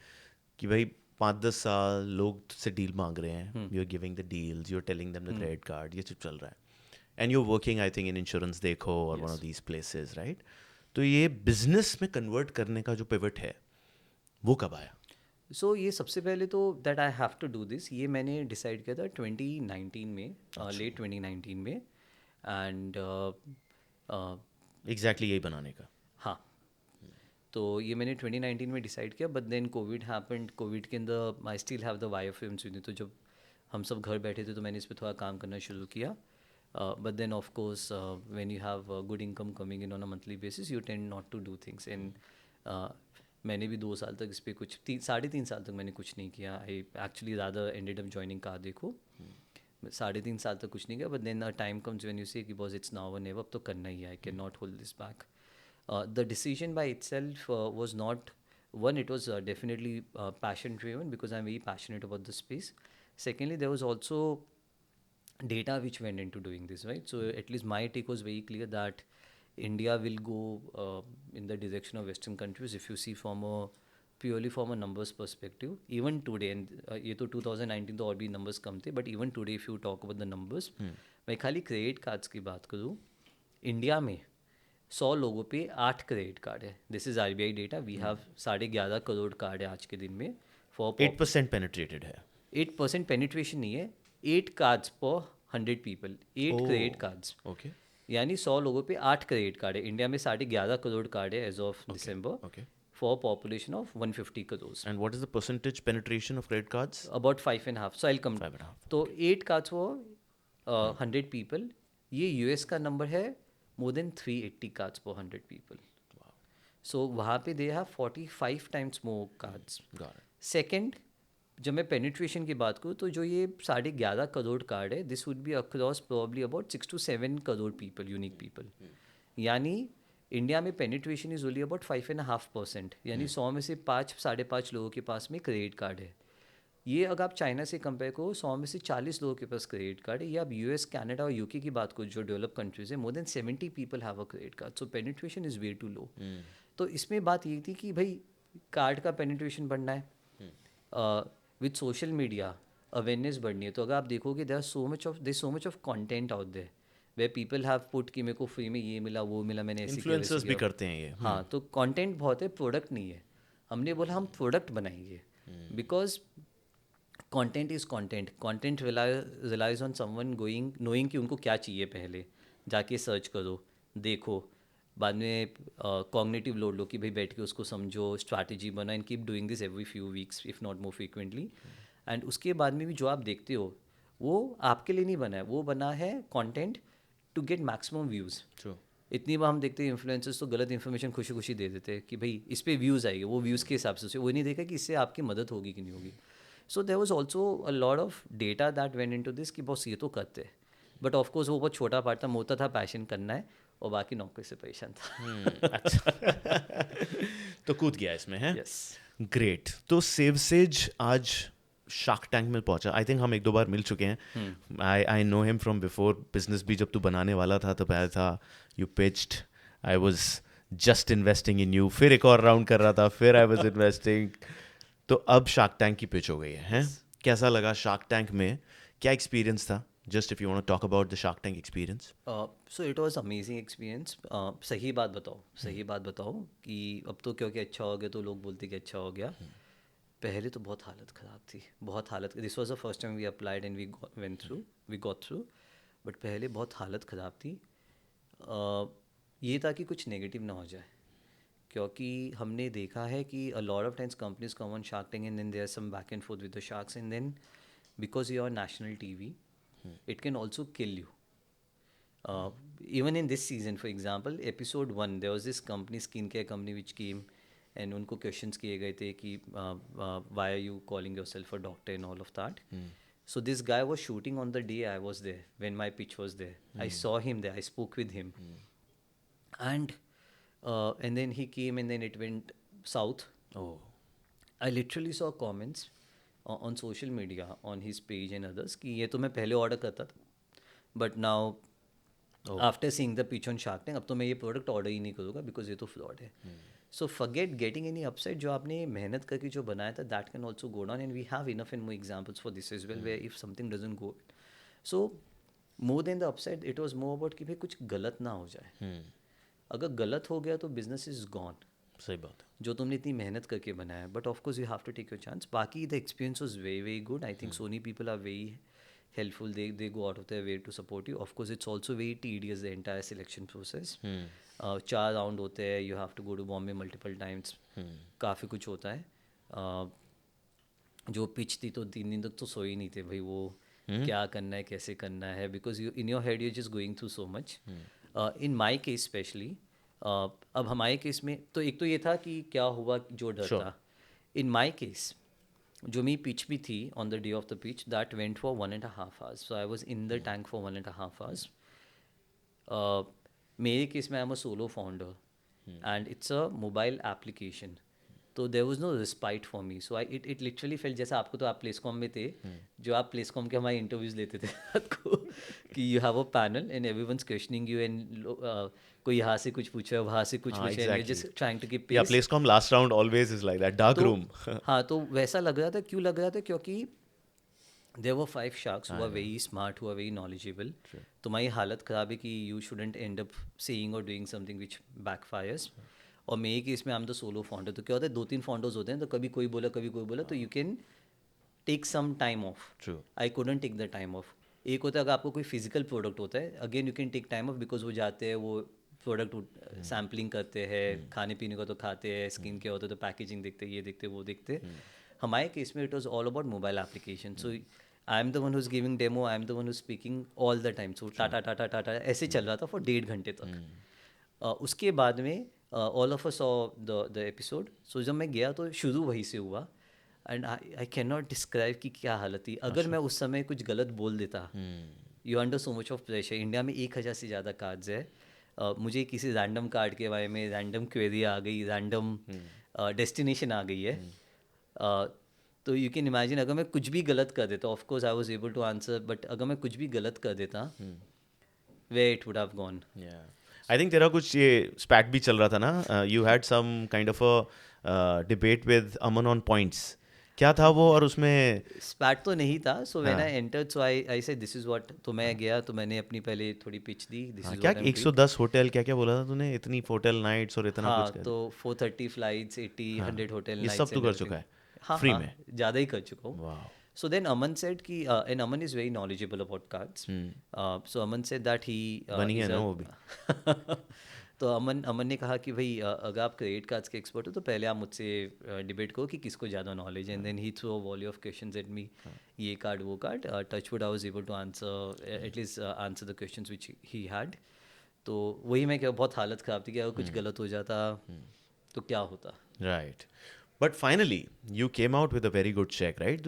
कि भाई 5-10 साल लोग से डील मांग रहे हैं, you're giving the deals, you're telling them the credit card, ये सब चल रहा है, and you're working I think in Insurance Dekho or one of these places, right? तो ये बिजनेस में कन्वर्ट करने का जो पिवट है वो कब आया? सो ये सबसे पहले तो that I have to do this, ये मैंने डिसाइड किया था 2019 में, लेट 2019 में. एंड एग्जैक्टली यही बनाने का. हाँ, तो ये मैंने 2019 में डिसाइड किया. But then Covid happened. Covid के अंदर I still have the wire films with me. तो जब हम सब घर बैठे थे तो मैंने इस पर थोड़ा काम करना शुरू किया. But then of course when you have good income coming in on a monthly basis, you tend not to do things. And मैंने भी 2 साल तक इस पर कुछ 3.5 साल तक मैंने कुछ नहीं किया. I actually rather ended up joining Kadeco. 3.5 साल तक कुछ नहीं किया, but then a time comes when you say कि boss it's now or never, अब तो करना ही है. I can not hold this back. The decision by itself was not one, it was definitely passion driven because I'm very passionate about the space. Secondly, there was also data which went into doing this, right? So at least my take was very clear that India will go in the direction of Western countries if you see from a purely from a numbers perspective. Even today, and ये तो 2019 तो और भी numbers कम थे, but even today if you talk about the numbers, मैं खाली credit cards की बात करूँ, इंडिया में 100 लोगों पे 8 क्रेडिट कार्ड है. This is RBI data. We have 11.5 crore card है आज के दिन में. फॉर 8% पेनिट्रेटेड है. 8% पेनिट्रेशन नहीं है. 8 कार्ड्स पर 100 पीपल, 8 क्रेडिट कार्ड्स. ओके. यानी 100 लोगों पे 8 क्रेडिट कार्ड है. इंडिया में 11.5 करोड़ कार्ड है as of December, okay. For population of 150 crore. And what is the percentage penetration of credit cards? About 5.5. So I come. 5.5. तो 8 कार्ड्स फॉर 100 पीपल. ये US का नंबर है more than 380 cards per 100 people. Wow. So वहाँ पे they have 45 times more cards. Got it. Second, जब मैं penetration की बात करूँ तो जो ये 11.5 करोड़ कार्ड है, this would be across probably about 6 to 7 crore people, unique people. यानी इंडिया में पेनिट्रेशन इज ओनली अबाउट 5.5%. यानी 100 में से 5-5.5 लोगों के पास में क्रेडिट कार्ड है. ये अगर आप चाइना से कंपेयर करो, 100 में से 40 लोगों के पास क्रेडिट कार्ड है. ये आप US, कनाडा और UK की बात करो जो डेवलप कंट्रीज है, more than 70 people have a credit card. So penetration is way too low. तो इसमें बात ये थी कि भाई कार्ड का पेनिट्रेशन बढ़ना है, विद सोशल मीडिया अवेयरनेस बढ़नी है. तो अगर आप देखोगे there so much of content out there way people have put कि मेरे को फ्री में ये मिला वो मिला, मैंने ऐसे किया, Influencers भी करते हैं ये. हाँ, तो कंटेंट बहुत है, प्रोडक्ट नहीं है. हमने बोला हम प्रोडक्ट बनाएंगे, because content is content. Content relies on someone going knowing कि उनको क्या चाहिए, पहले जाके सर्च करो, देखो, बाद में कॉग्निटिव लोड लो कि भाई बैठ के उसको समझो, स्ट्रैटेजी बना, and keep doing this every few weeks if not more frequently. And उसके बाद में भी जो आप देखते हो वो आपके लिए नहीं बना है, वो बना है content to get maximum views. True. इतनी बार हम देखते हैं इन्फ्लुएंसर्स तो गलत इन्फॉर्मेशन खुशी खुशी दे देते हैं कि भाई इस पे व्यूज़ आएंगे, वो व्यूज़ के हिसाब से वो नहीं देखा कि इससे आपकी मदद होगी कि नहीं होगी. So there was also a lot of data that went into this कि बॉस ये तो करते हैं, बट ऑफ कोर्स वो बहुत छोटा पार्ट था. मोटा था पैशन करना है और बाकी नौकरी से परेशान था. अच्छा. तो कूद गया इसमें है. यस. ग्रेट. तो सेवसेज आज शार्क टैंक में पहुंचा. आई थिंक हम 1-2 बार मिल चुके हैं. I know him from before. Business भी जब तू बनाने वाला था तब आया था. You pitched, I was just investing in you. फिर एक और राउंड कर रहा था, फिर आई वाज इन्वेस्टिंग. तो अब शार्क टैंक की पिच हो गई है. कैसा लगा शार्क टैंक में? क्या एक्सपीरियंस था? Just if you want to talk about the shark tank experience. So it was amazing experience. सही बात बताओ कि अब तो क्योंकि अच्छा हो गया तो लोग बोलते कि अच्छा हो गया. पहले तो बहुत हालत ख़राब थी, बहुत हालत. This was the first time we applied and we got through. But पहले बहुत हालत ख़राब थी. ये था कि कुछ नेगेटिव ना हो जाए, क्योंकि हमने देखा है कि a lot of times companies come on shark tank and then there some back and forth with the sharks, and then because you are national TV, it can also kill you. Even in this season, for example, episode 1, there was this company, skincare company, which came and उनको questions किए गए थे कि why are you calling yourself a doctor and all of that. So this guy was shooting on the day I was there, when my pitch was there. I saw him there, I spoke with him. And then he came and then it went south. Oh. I literally saw comments on social media, on his page and others, कि ये तो मैं पहले order करता था, but now after seeing the pitch on shark tank अब तो मैं ये प्रोडक्ट ऑर्डर ही नहीं करूँगा बिकॉज ये तो फ्रॉड है. So forget getting any upside. जो आपने मेहनत करके जो बनाया था, that can also go down, and we have enough and more examples for this as well, where if something doesn't go. So more than the upside it was more about कि भाई कुछ गलत ना हो जाए. अगर गलत हो गया तो बिजनेस इज गॉन. सही बात है. जो तुमने इतनी मेहनत करके बनाया, but of course you have to take your chance. बाकी the experience was very very good. I think Sony people are very helpful. They go out of their way to support you. Of course it's also very tedious, the entire selection process. 4 round होते हैं, you have to go to Bombay multiple times. काफ़ी कुछ होता है. जो pitch थी तो 3 दिन तक तो सोए ही नहीं थे भाई, वो क्या करना है कैसे करना है, because you in your head you just going through so much. In my case specially अब हमारे केस में तो एक तो ये था कि क्या हुआ जो डर Sure. था. इन माई केस जो मेरी पिच भी थी on the day of the pitch that went for 1.5 hours. So I was in the tank for 1.5 hours. मेरे केस में I am a solo founder and it's a mobile application. तो there was no respite for me. So I it literally fell जैसे आपको तो आप प्लेसकॉम में थे जो आप प्लेसकॉम के हमारे इंटरव्यूज लेते थे रात को कि you have a panel and everyone's questioning you and कोई यहाँ से कुछ पूछे वहाँ से कुछ हाँ, पूछे and you exactly. Just trying to keep Yeah, pace. Playcom last round always is like that. Dark तो room. हाँ तो वैसा लग रहा था. क्यों लग रहा था? क्योंकि there were 5 sharks who are very smart, who are very knowledgeable. तुम्हारी हालत ख़राब है कि you shouldn't end up saying or doing something which backfires. और मेरे केस में I am the solo founder. तो क्या होता है 2-3 फाउंडर्स होते हैं तो कभी कोई बोला कभी कोई बोला तो you can take some time off. True. I couldn't take the time off. एक होता है अगर आपको कोई फिजिकल प्रोडक्ट होता है again you can take time off because वो जाते हैं वो प्रोडक्ट सैम्पलिंग करते हैं खाने पीने को तो खाते हैं स्किन के होते तो पैकेजिंग देखते ये देखते वो देखते. हमारे केस में it was all about mobile application. So I am the one who's giving demo. I am the one who's speaking all the time. So टाटा टाटा टाटा ऐसे चल रहा था फॉर 1.5 घंटे तक. उसके बाद में all of us saw the episode. So जब मैं गया तो शुरू वहीं से हुआ and I can not describe कि क्या हालत थी. अगर मैं उस समय कुछ गलत बोल देता you under so much of pressure. India में 1,000 से ज़्यादा कार्ड्स है. मुझे किसी रैंडम कार्ड के बारे में रैंडम क्वेरी आ गई रैंडम डेस्टिनेशन आ गई है. तो यू कैन इमेजिन अगर मैं कुछ भी गलत कर देता of course I was able to answer but अगर मैं कुछ भी गलत कर देता way it would have gone. Yeah. I think तेरा कुछ ये spat भी चल रहा था ना. You had some kind of a debate with Aman on points. क्या था वो और उसमें स्पैट तो नहीं था. So when I entered so I said this is what. तो मैं गया तो मैंने अपनी पहले थोड़ी पिच दी. दिस इज क्या व्हाट आई एम 110 होटल क्या क्या बोला था तूने इतनी होटल नाइट्स और इतना हाँ कुछ तो 430 फ्लाइट्स 80-100 होटल ये सब तू कर चुका है हाँ फ्री हाँ में. ज़्यादा ही कर चुका हूँ. वाह. So then Aman said कि and Aman is very knowledgeable about cards. So Aman said that he बनी है is ना a वो भी. तो अमन ने कहा कि भाई अगर आप क्रेडिट कार्ड्स के एक्सपर्ट हो तो पहले आप मुझसे डिबेट करो कि किसको ज़्यादा नॉलेज है. And then he throw a volley of questions at me. ये कार्ड वो card touch wood I was able to answer at least answer the questions which he had. तो वही मैं क्या बहुत हालत ख़राब थी कि अगर कुछ गलत हो जाता तो क्या होता. Right. But finally, you came out with a very good check, right?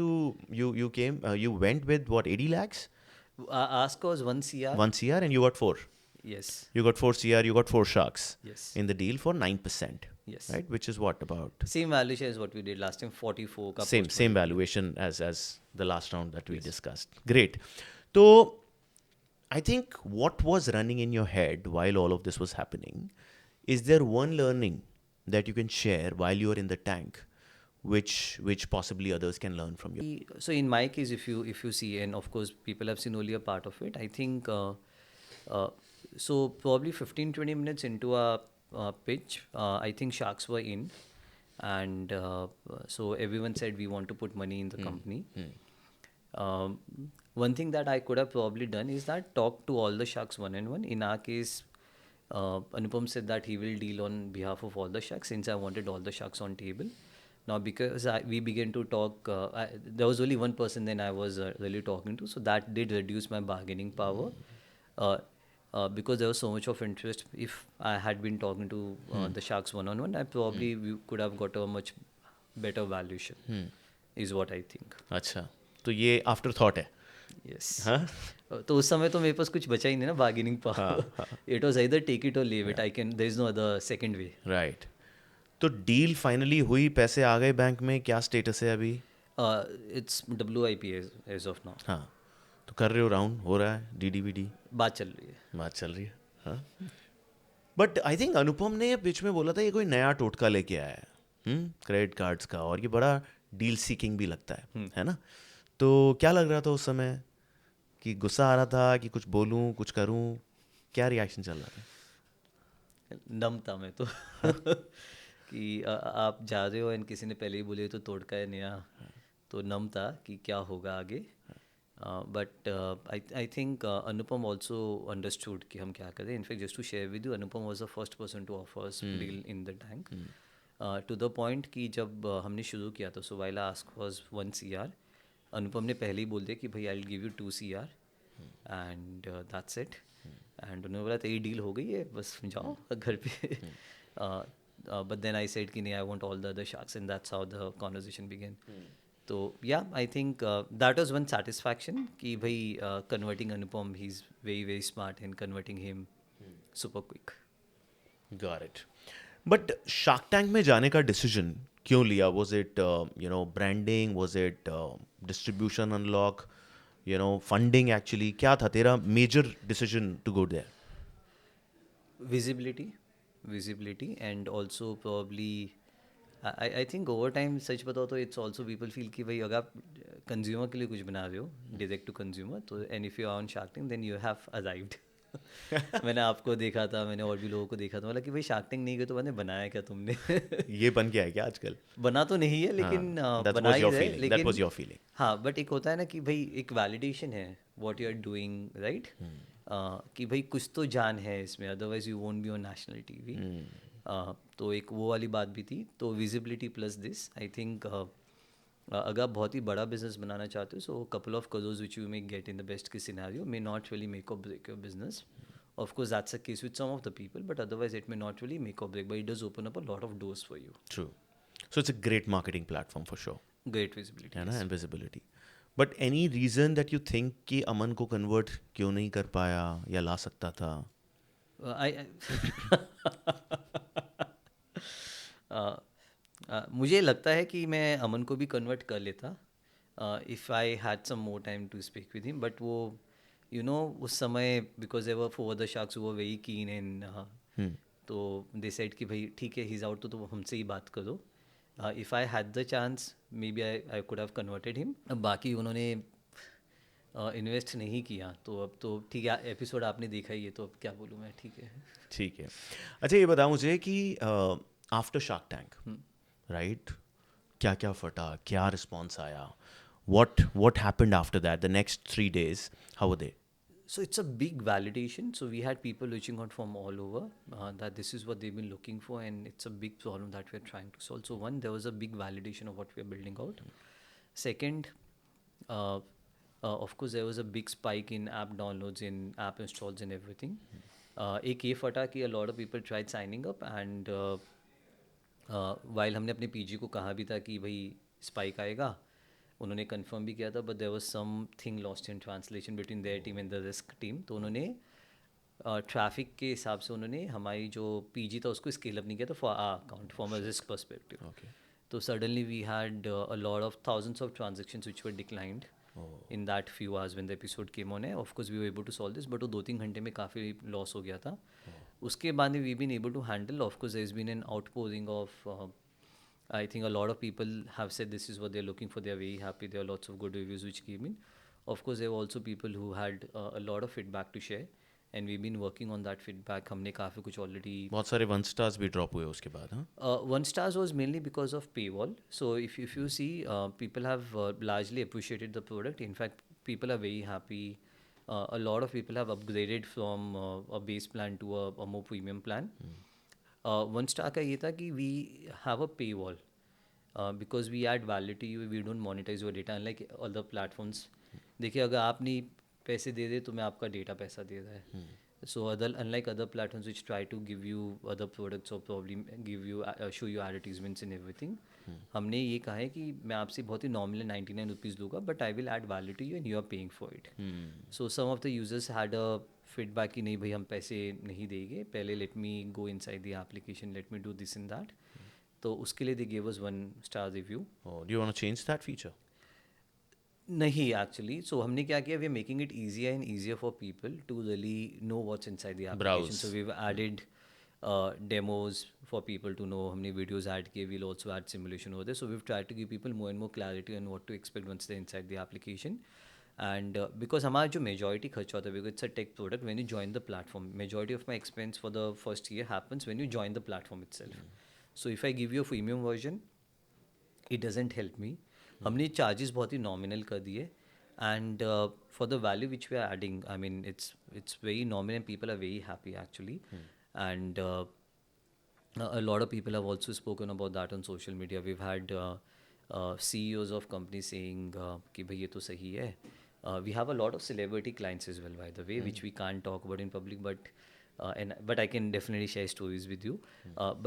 You went with what, 80 lakhs? Ask was 1 CR. 1 CR and you got 4. Yes. You got 4 CR, you got 4 sharks Yes. in the deal for 9%. Yes. Right? Which is what about? Same valuation as what we did last time, 44 का Same valuation as the last round that we discussed. Great. So, I think what was running in your head while all of this was happening, is there one learning that you can share while you are in the tank, which possibly others can learn from you? So in my case, if you see, and of course people have seen only a part of it, I think so probably 15-20 minutes into a pitch, I think sharks were in, and so everyone said we want to put money in the company. One thing that I could have probably done is that talk to all the sharks one and one. In our case, Anupam said that he will deal on behalf of all the sharks since I wanted all the sharks on table. Now, because we began to talk, there was only one person then I was really talking to, so that did reduce my bargaining power. Because there was so much of interest. If I had been talking to the sharks one-on-one, I probably we could have got a much better valuation, is what I think. अच्छा, तो ये after thought है. Yes. हाँ? तो उस समय तो मेरे पास कुछ बचा ही नहीं ना bargaining power. It was either take it or leave it. There is no other second way. Right. तो डील फाइनली हुई, पैसे आ गए बैंक में, क्या स्टेटस है अभी? It's WIP as of now. हाँ, तो कर रहे हो राउंड, हो रहा है DDVD, बात चल रही है. बात चल रही है. हाँ. बट आई थिंक अनुपम ने बीच में बोला था ये कोई नया टोटका लेके आया है क्रेडिट कार्ड्स का, और ये बड़ा डील सीकिंग भी लगता है ना? तो क्या लग रहा था उस समय, कि गुस्सा आ रहा था कि कुछ बोलूं कुछ करूं, क्या रिएक्शन चल रहा था? नम था मैं तो कि आप जा रहे हो एंड किसी ने पहले ही बोले तो तोड़का है नया, तो नम था कि क्या होगा आगे. But I think Anupam also understood कि हम क्या करें. In fact just to share with you, Anupam was the first person to offer us deal in the tank, to the point कि जब हमने शुरू किया था, so while ask was 1 CR, Anupam ने पहले ही बोल दिया कि भाई I will give you 2 CR and that's it. एंड उन्होंने बोला तेरी डील हो गई है, बस जाओ घर पे. But then I said कि नहीं, I want all the other sharks, and that's how the conversation began. तो yeah, I think that was one satisfaction कि भाई converting Anupam, he's very very smart, and converting him super quick. Got it. But Shark Tank में जाने का decision क्यों लिया? Was it branding? Was it distribution unlock? Funding actually? क्या था तेरा major decision to go there? Visibility, and also probably I think over time, सच बताओ तो it's also people feel कि भाई अगर आप कंज्यूमर के लिए कुछ बना रहे हो, डायरेक्ट टू कंज्यूमर, तो and if you are on shark tank then you have arrived. मैंने आपको देखा था, मैंने और भी लोगों को देखा था, बोला कि भाई शार्क टैंक नहीं गए तो मैंने बनाया क्या तुमने? ये बन गया है क्या आजकल? बना तो नहीं है, लेकिन that बना was ही your रहे, feeling. लेकिन That was your feeling. हाँ, बट एक होता है ना कि भाई एक वैलिडेशन है what you are doing, right? कि भाई कुछ तो जान है इसमें, otherwise you won't be on national TV. तो एक वो वाली बात भी थी. तो visibility plus this, I think अगर आप बहुत ही बड़ा बिजनेस बनाना चाहते हो, so couple of crores which you may get in the best case scenario may not really make or break your business. Of course, that's the case with some of the people, but otherwise it may not really make or break, but it does open up a lot of doors for you. True. So it's a great marketing platform for sure. Great visibility. है ना, Yes. and visibility. But any reason that you think कि अमन को convert क्यों नहीं कर पाया या ला सकता था? मुझे लगता है कि मैं अमन को भी कन्वर्ट कर लेता if I had some more time to speak with him. But वो उस समय because there were four the sharks वो वेरी कीन इन, तो दे सेड कि भाई ठीक है, ही इज़ आउट, तो हमसे ही बात करो. If I had the chance maybe I could have converted him. बाकी उन्होंने इन्वेस्ट नहीं किया, तो अब तो ठीक है, एपिसोड आपने देखा ही है, तो अब क्या बोलूँ मैं. ठीक है. ठीक है. अच्छा ये बता मुझे कि आफ्टर शार्क टैंक राइट, क्या क्या फटा, क्या रिस्पॉन्स आया? What happened after that? The next 3 days, how were they? So it's a big validation. So we had people reaching out from all over that this is what they've been looking for, and it's a big problem that we're trying to solve. So one, there was a big validation of what we're building out. Second, of course, there was a big spike in app downloads, in app installs, and everything. एक ये फटा कि a lot of people tried signing up, and while हमने अपने PG को कहा भी था कि भाई स्पाइक आएगा, उन्होंने कंफर्म भी किया था, but there was something lost in translation between their team and the risk team. तो उन्होंने ट्रैफिक के हिसाब से उन्होंने हमारी जो PG था उसको स्केल अप नहीं किया था for our account, from a risk perspective. Okay. तो suddenly we had a lot of thousands of transactions which were declined in that few hours when the episode came on. Of course we were able to solve this, but वो 2-3 घंटे में काफ़ी loss हो गया था. उसके बाद में we been able to handle. Of course there is been an outpouring of I think a lot of people have said this is what they're looking for. They're very happy. There are lots of good reviews which came in. Of course, there were also people who had a lot of feedback to share, and we've been working on that feedback. हमने काफ़ी कुछ already. बहुत सारे 1 stars भी drop हुए उसके बाद. हाँ, 1 stars was mainly because of paywall. So if you see, people have largely appreciated the product. In fact, people are very happy. A lot of people have upgraded from a base plan to a more premium plan. 1 star का ये था कि we have a paywall because we add value to you. We don't monetize your data unlike other platforms. देखिए, अगर आप नहीं पैसे दे रहे तो मैं आपका डेटा पैसा दे रहा है. So unlike other platforms which try to give you other products or probably give you show you advertisements and everything, हमने ये कहा है कि मैं आपसे बहुत ही नॉमिनल 99 रुपीज़ लूँगा, but I will add value to you and you are paying for it. So some of the users had a feedback कि नहीं भाई हम पैसे नहीं देंगे, पहले let me go inside the application, let me do this in that. तो उसके लिए they give us 1 star review. Oh, do you want to change that feature? नहीं एक्चुअली. सो हमने क्या किया, we are making it easier and easier for people to really know what's inside the application. Browse. So we have added demos for people to know. हमने videos add किए. We'll also add simulation over there. So we've tried to give people more and more clarity on what to expect once they're inside the application. And because हमारा जो majority खर्चा होता है, because it's a tech product, when you join the platform, majority of my expense for the first year happens when you join the platform itself. So if I give you a freemium version, it doesn't help me. हमने charges बहुत ही nominal कर दिए. And for the value which we are adding, I mean, it's very nominal and people are very happy actually. And a lot of people have also spoken about that on social media. We've had CEOs of companies saying कि भाई ये तो सही है. We have a lot of celebrity clients as well, by the way, which we can't talk about in public, but I can definitely share stories with you.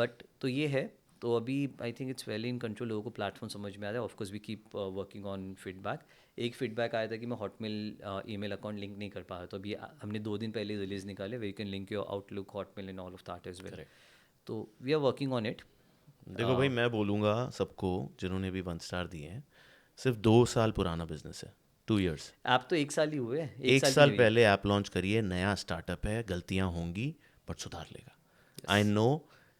But तो ये है, तो अभी I think it's well in control, लोगों को platform समझ में आ रहा है. Of course we keep working on feedback. एक फीडबैक आया था कि मैं हॉटमेल ईमेल अकाउंट लिंक नहीं कर पा रहा, तो अभी हमने 2 दिन पहले रिलीज निकाले, way you can link your Outlook, Hotmail and all of that as well. तो we are working on it. देखो भाई, मैं बोलूँगा सबको जिन्होंने भी 1 स्टार दिए हैं, सिर्फ 2 साल पुराना बिजनेस है, 2 years. ऐप तो 1 साल ही हुए हैं, एक की साल हुई है. पहले ऐप लॉन्च करिए, नया स्टार्टअप है, गलतियाँ होंगी बट सुधार लेगा. आई नो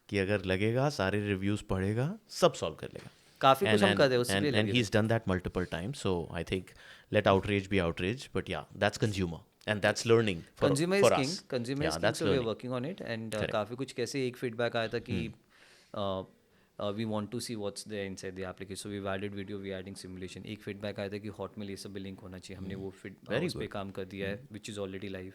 कि अगर लगेगा, सारे रिव्यूज़ पढ़ेगा, सब सॉल्व कर लेगा. काफ़ी कुछ हम कर रहे हैं, उससे भी And लगे he's done that multiple times, so I think let outrage be outrage, but yeah, that's consumer and that's learning for consumer for is us. King, consumer Yeah, is king, that's so we are learning. Working on it. And Correct. काफ़ी कुछ, कैसे एक feedback आया था कि we want to see what's there inside the application, so we added video, we adding simulation. एक feedback आया था कि हॉटमेल ये सब भी लिंक होना चाहिए, हमने वो Very उस पर good. काम कर दिया है, which is already live.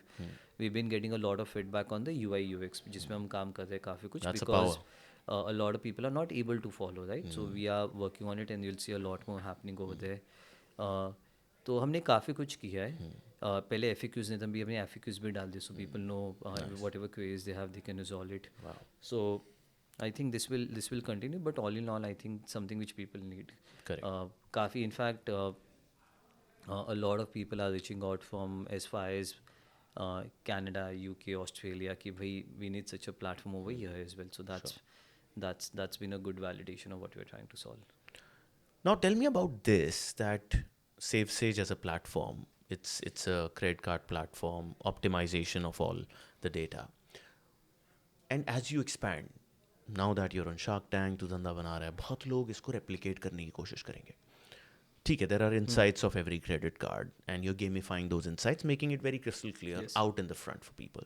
We been getting a lot of feedback on the UI UX, जिसमें हम काम कर रहे हैं काफ़ी कुछ, That's a because power. a lot of people are not able to follow, right? So we are working on it and you'll see a lot more happening over there. तो हमने काफ़ी कुछ किया है. पहले FAQs ने भी अपने FAQs भी डाल दिए, so people know whatever queries they have, they can resolve it. Wow. So I think this will continue, but all in all, I think something which people need. Correct. काफ़ी, in fact, a lot of people are reaching out from as far as Canada, UK, Australia, कि भाई we need such a platform over here as well. So that's been a good validation of what we're trying to solve. Now tell me about this, that SafeSage as a platform, it's a credit card platform, optimization of all the data. And as you expand, now that you're on Shark Tank, तू धंधा बना रहा है, बहुत लोग इसको replicate करने की कोशिश करेंगे. ठीक है, there are insights of every credit card and you're gamifying those insights, making it very crystal clear out in the front for people.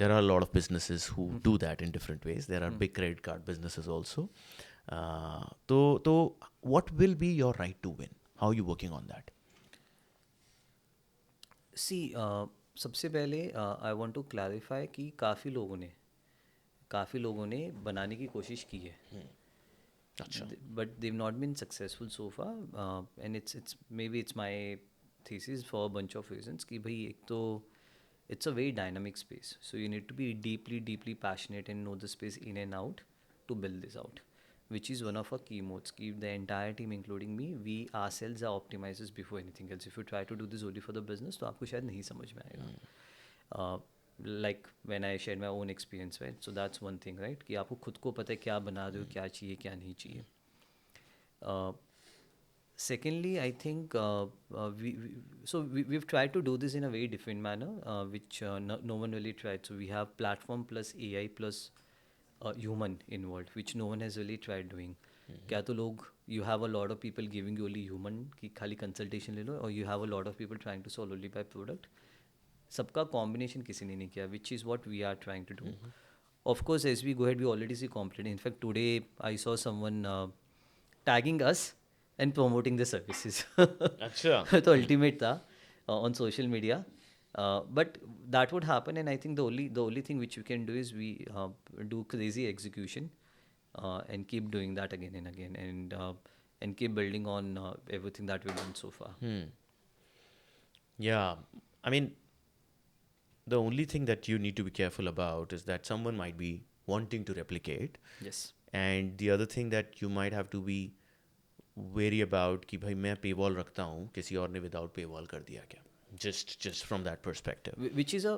There are a lot of businesses who do that in different ways. There are big credit card businesses also. So what will be your right to win? How are you working on that? See, सबसे पहले आई want to clarify कि काफ़ी लोगों ने बनाने की कोशिश की है, अच्छा. but they've not been successful so far. And it's maybe it's my thesis for a bunch of reasons कि भाई एक तो it's a very dynamic space, so you need to be deeply passionate and know the space in and out to build this out, which is one of our key modes. Ki the entire team including me, we ourselves are optimizers before anything else. If you try to do this only for the business, तो आपको शायद नहीं समझ में आएगा. Like when I shared my own experience, right? So that's one thing, right? कि आपको खुद को पता है क्या बना रहे हो, क्या चाहिए, क्या नहीं चाहिए. Secondly, I think we've tried to do this in a very different manner, which no one really tried. So we have platform plus AI plus human involved, which no one has really tried doing. क्या तो लोग, you have a lot of people giving you only human कि खाली consultation ले लो, or you have a lot of people trying to solve only by product. सबका combination किसी ने नहीं किया, which is what we are trying to do. Of course, as we go ahead, we already see competition. In fact, today I saw someone tagging us and promoting the services. अच्छा. तो ultimate था on social media. But that would happen, and I think the only thing which you can do is we do crazy execution and keep doing that again and again, and keep building on everything that we've done so far. Yeah, I mean, the only thing that you need to be careful about is that someone might be wanting to replicate, Yes. and the other thing that you might have to be wary about कि भाई मैं paywall रखता हूँ, किसी और ने without paywall कर दिया क्या? Just from that perspective. Which is a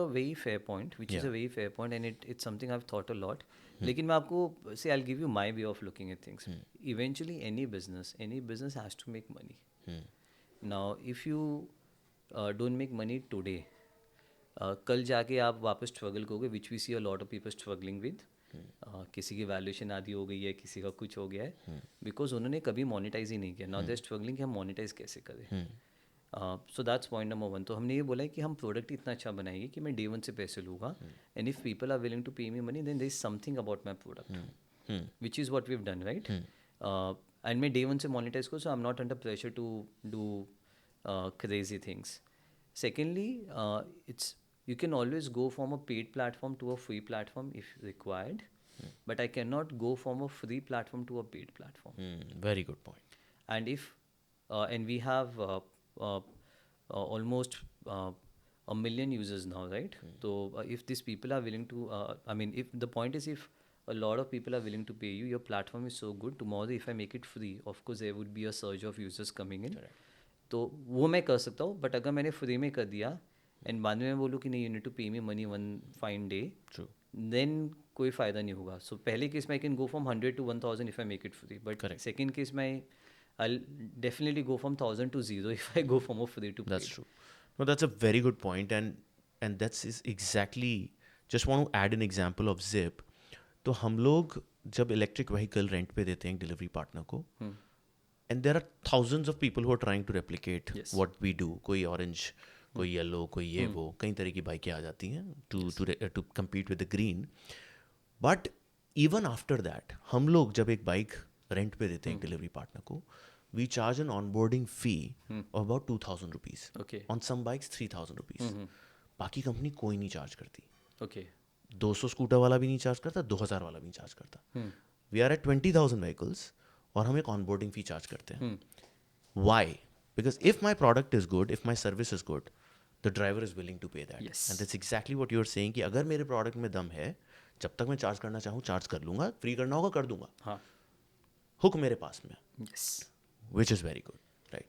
very fair point. Which is a Yeah. very fair point, and it's something I've thought a lot. लेकिन मैं आपको say I'll give you my way of looking at things. Eventually, any business has to make money. Now, if you don't make money today, कल जाके आप वापस struggle करोगे, which we see a lot of people struggling with. किसी की valuation आधी हो गई है, किसी का कुछ हो गया है, बिकॉज उन्होंने कभी मोनेटाइज ही नहीं किया. नाउ दे स्ट्रगलिंग कि हम मोनेटाइज कैसे करें. So that's point number 1. तो हमने ये बोला है कि हम प्रोडक्ट इतना अच्छा बनाएंगे कि मैं डे 1 से पैसे लूँगा, and if people are willing to pay me money, then there is something about my product, which is what we have done, right. And मैं डे 1 से मोनेटाइज करूँ, so I am not under pressure to do crazy things. Secondly, you can always go from a paid platform to a free platform if required, but I cannot go from a free platform to a paid platform. Very good point. And if and we have almost a million users now, right? So if these people are willing to, I mean, if the point is if a lot of people are willing to pay you, your platform is so good. Tomorrow, if I make it free, of course there would be a surge of users coming in. तो वो मैं कर सकता हूँ, but अगर मैंने free में कर दिया एंड बाद में मैं बोलूँ कि नहीं, you need to pay me money one fine day, then कोई फ़ायदा नहीं होगा. सो पहले केस में I can go from 100 to 1000 if I make it free, but second case में I'll definitely go from 1000 to 0 if I go from a free to paid. That's true. No, that's a very good point, and that's is exactly. Just want to add an example of Zip. तो हम लोग जब electric vehicle rent पे देते हैं delivery partner को, and there are thousands of people who are trying to replicate what we do. कोई orange, कोई येलो, कोई ये वो, कई तरह की बाइकें आ जाती हैं to compete with the green. But even after that हम लोग जब एक बाइक रेंट पे देते हैं डिलीवरी पार्टनर को, we charge an onboarding fee of about 2000 rupees. On some bikes 3000 rupees. बाकी कंपनी कोई नहीं चार्ज करती. Okay. 200 स्कूटर वाला भी नहीं चार्ज करता, 2000 वाला भी नहीं चार्ज करता. वी आर एट 20,000 व्हीकल्स और हम एक ऑनबोर्डिंग फी चार्ज करते हैं. Why? Because if my product is good, if my service is good, the driver is willing to pay that. And that's exactly what you are saying कि अगर मेरे product में दम है, जब तक मैं चार्ज करना चाहूँ चार्ज कर लूंगा, फ्री करना होगा कर दूंगा. हाँ. हुक मेरे पास में. Yes. Which is very good. Right.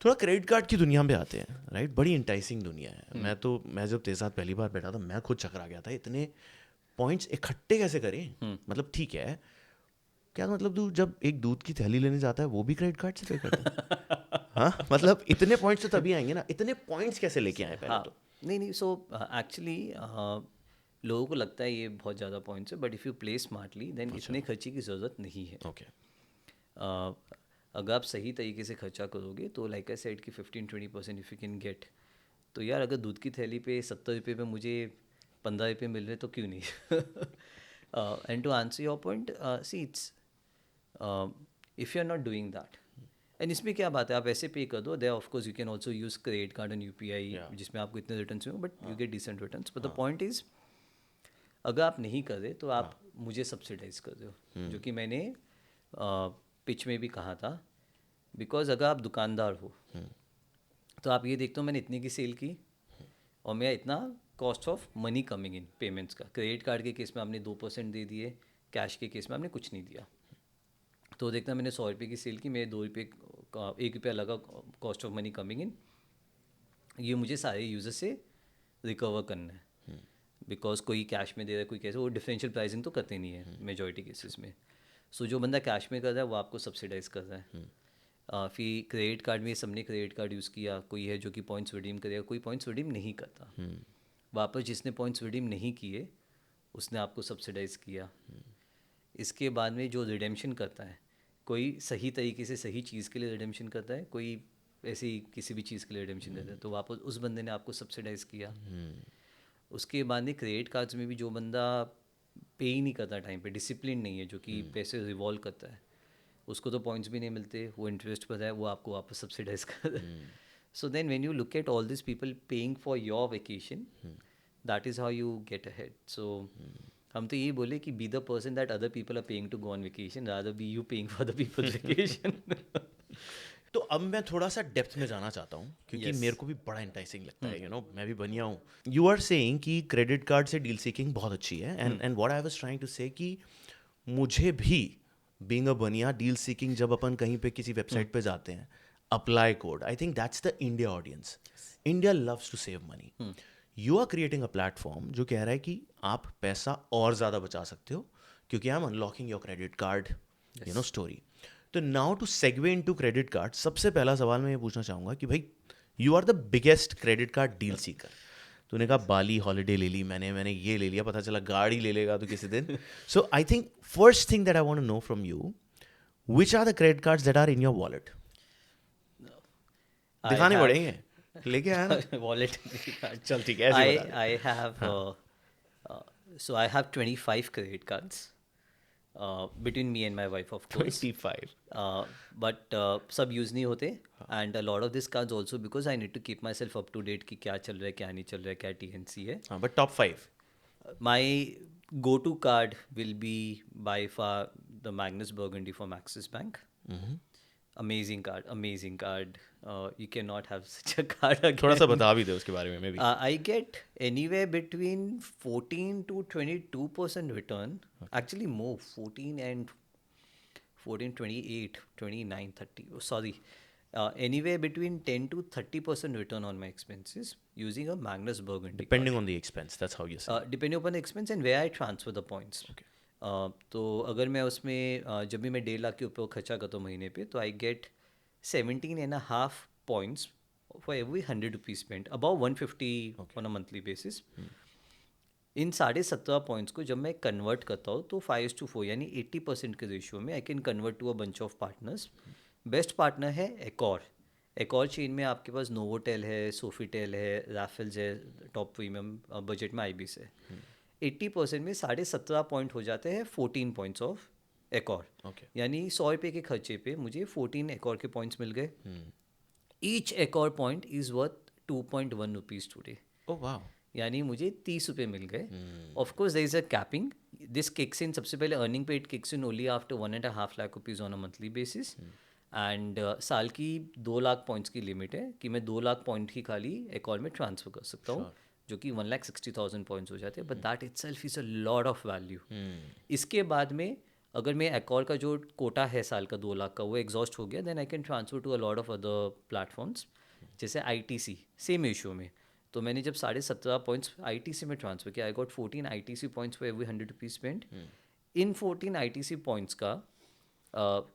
थोड़ा क्रेडिट कार्ड की दुनिया में आते हैं. राइट. बड़ी इंटाइसिंग दुनिया है. मैं जब तेरे साथ पहली बार बैठा था, मैं खुद चकरा गया था. इतने पॉइंट्स इकट्ठे कैसे करें? मतलब ठीक है, क्या मतलब तू जब एक दूध की थैली लेने जाता है वो भी क्रेडिट कार्ड से पे करता है? हाँ, मतलब इतने पॉइंट्स तो तभी आएंगे ना. इतने पॉइंट्स कैसे लेके आए पहले? तो नहीं. सो एक्चुअली लोगों को लगता है ये बहुत ज़्यादा पॉइंट्स है, but if you play smartly then इतने खर्चे की ज़रूरत नहीं है. ओके. अगर आप सही तरीके से खर्चा करोगे तो लाइक आई सेड कि 15-20% इफ़ यू कैन गेट, तो यार अगर दूध की थैली पे 70 रुपये पे मुझे 15 रुपये मिल रहे तो क्यों नहीं. And to answer your point, see it's if you are not doing that, and इसमें क्या बात है, आप ऐसे पे कर दो. There of course you can also use credit card and UPI, जिसमें आपको इतने रिटर्न्स हुए, but you get decent returns. But the point is, अगर आप नहीं कर रहे तो आप मुझे सब्सिडाइज कर रहे हो, जो कि मैंने पिच में भी कहा था. बिकॉज अगर आप दुकानदार हो तो आप ये देखते हो मैंने इतने की सेल की और मेरा इतना cost of money coming in payments का. क्रेडिट कार्ड के केस में आपने 2% दे दिए, कैश के केस में आपने कुछ नहीं दिया. तो देखना मैंने 100 रुपये की सेल की, मेरे 2 रुपये का 1 रुपया लगा cost of money coming in. ये मुझे सारे यूजर से रिकवर करना है. बिकॉज कोई कैश में दे रहा है, कोई कैसे, वो डिफरेंशियल प्राइसिंग तो करते नहीं है मेजॉरिटी केसेस में. सो जो बंदा कैश में कर रहा है वो आपको सब्सिडाइज कर रहा है. फिर क्रेडिट कार्ड में सबने क्रेडिट कार्ड यूज़ किया, कोई है जो कि पॉइंट्स रिडीम करेगा, कोई पॉइंट्स रिडीम नहीं करता. वापस जिसने पॉइंट्स रिडीम नहीं किए उसने आपको सब्सिडाइज किया. इसके बाद में जो रिडेम्पशन करता है, कोई सही तरीके से सही चीज़ के लिए रिडेम्पशन करता है, कोई ऐसे ही किसी भी चीज़ के लिए रिडेम्पशन देता है, तो वापस उस बंदे ने आपको सब्सिडाइज किया. उसके बाद में क्रेडिट कार्ड्स में भी जो बंदा पे ही नहीं करता टाइम पे, डिसिप्लिन नहीं है, जो कि पैसे रिवॉल्व करता है, उसको तो पॉइंट्स भी नहीं मिलते, वो इंटरेस्ट पर है, वो आपको वापस सब्सिडाइज कर रहा है. So then when you look at all this people paying for your vacation, that is how you get ahead. So हम तो यही बोले कि be the person that other people are paying to go on vacation, rather be you paying for the people's vacation. तो अब मैं थोड़ा सा डेप्थ में जाना चाहता हूँ, क्योंकि Yes. मेरे को भी बड़ा इंटाइसिंग लगता है. मैं भी बनिया हूँ. यू आर सेइंग कि क्रेडिट कार्ड से डील सीकिंग बहुत अच्छी है, and what I was trying to say कि मुझे भी बीइंग अ बनिया, डील सीकिंग जब अपन कहीं पे किसी वेबसाइट पे जाते हैं, apply code, I think that's the India audience. India loves to save money. You are creating a platform जो कह रहा है कि आप पैसा और ज़्यादा बचा सकते हो, क्योंकि I am unlocking your credit card story. तो now to segue into credit card, सबसे पहला सवाल मैं ये पूछना चाहूँगा कि भाई you are the biggest credit card deal seeker. तूने कहा बाली हॉलीडे ले ली, मैंने ये ले लिया, पता चला गाड़ी ले लेगा तो किसी दिन. So I think first thing that I want to know from you, which are the credit cards that are in your wallet? दिखाने पड़ेंगे, लेके आया ना वॉलेट. चल ठीक है, ऐसे बता दे. I have so I have 25 credit cards between me and my wife, of course. 25. But सब यूज़ नहीं होते, and a lot of these cards also because I need to keep myself up to date कि क्या चल रहा है, क्या नहीं चल रहा है, क्या TNC है. हाँ, but top 5. My go-to card will be by far the Magnus Burgundy from Axis Bank. amazing card, amazing card. You cannot have such a card again. थोड़ा सा बता भी दे उसके बारे में may be. I get anywhere between 14 to 22% return. Actually, more 14 and 14, 28, 29, 30. Oh, sorry. Anywhere between 10 to 30% return on my expenses using a Magnus Burgundy. Depending on the expense, that's how you say. Depending upon the expense and where I transfer the points. Okay. तो अगर मैं उसमें जब भी मैं 1.5 लाख के ऊपर खर्चा करता हूँ महीने पे, तो I gate 17.5 points for every 100 rupees spent, about 150 on a monthly basis. In 17.5 points को जब मैं कन्वर्ट करता हूँ तो 5:4 यानी 80% के रेशियो में I can convert to a bunch of partners. Best partner है एकॉर चेन में आपके पास नोवोटेल है, सोफीटेल है, राफेल्स है, टॉप प्रीमियम बजट में आईबीस है. 80% में 17.5 पॉइंट हो जाते हैं 14 पॉइंट्स ऑफ एकॉर. यानी 100 रुपये के खर्चे पे मुझे 14 एकॉर के पॉइंट्स मिल गए. Each Accor point is worth 2.1 rupees today. Oh वाह. यानी मुझे 30 रुपये मिल गए. Of course there is a capping. This kicks in, सबसे पहले अर्निंग पे it kicks in only after 1.5 lakh rupees on a monthly basis. And साल की 2 लाख पॉइंट्स की लिमिट है कि मैं 2 लाख पॉइंट ही खाली एकॉर में ट्रांसफ़र कर सकता हूँ, जो कि 1,60,000 पॉइंट्स हो जाते हैं. But that itself is a lot of value. इसके बाद में अगर मैं एकॉर का जो कोटा है साल का 2 लाख का वो एग्जॉस्ट हो गया, then I can transfer to a lot of other platforms जैसे ITC. सेम इशू में तो मैंने जब 17.5 पॉइंट्स ITC में ट्रांसफर किया, I got 14 ITC points for every 100 rupees spend. In 14 ITC points का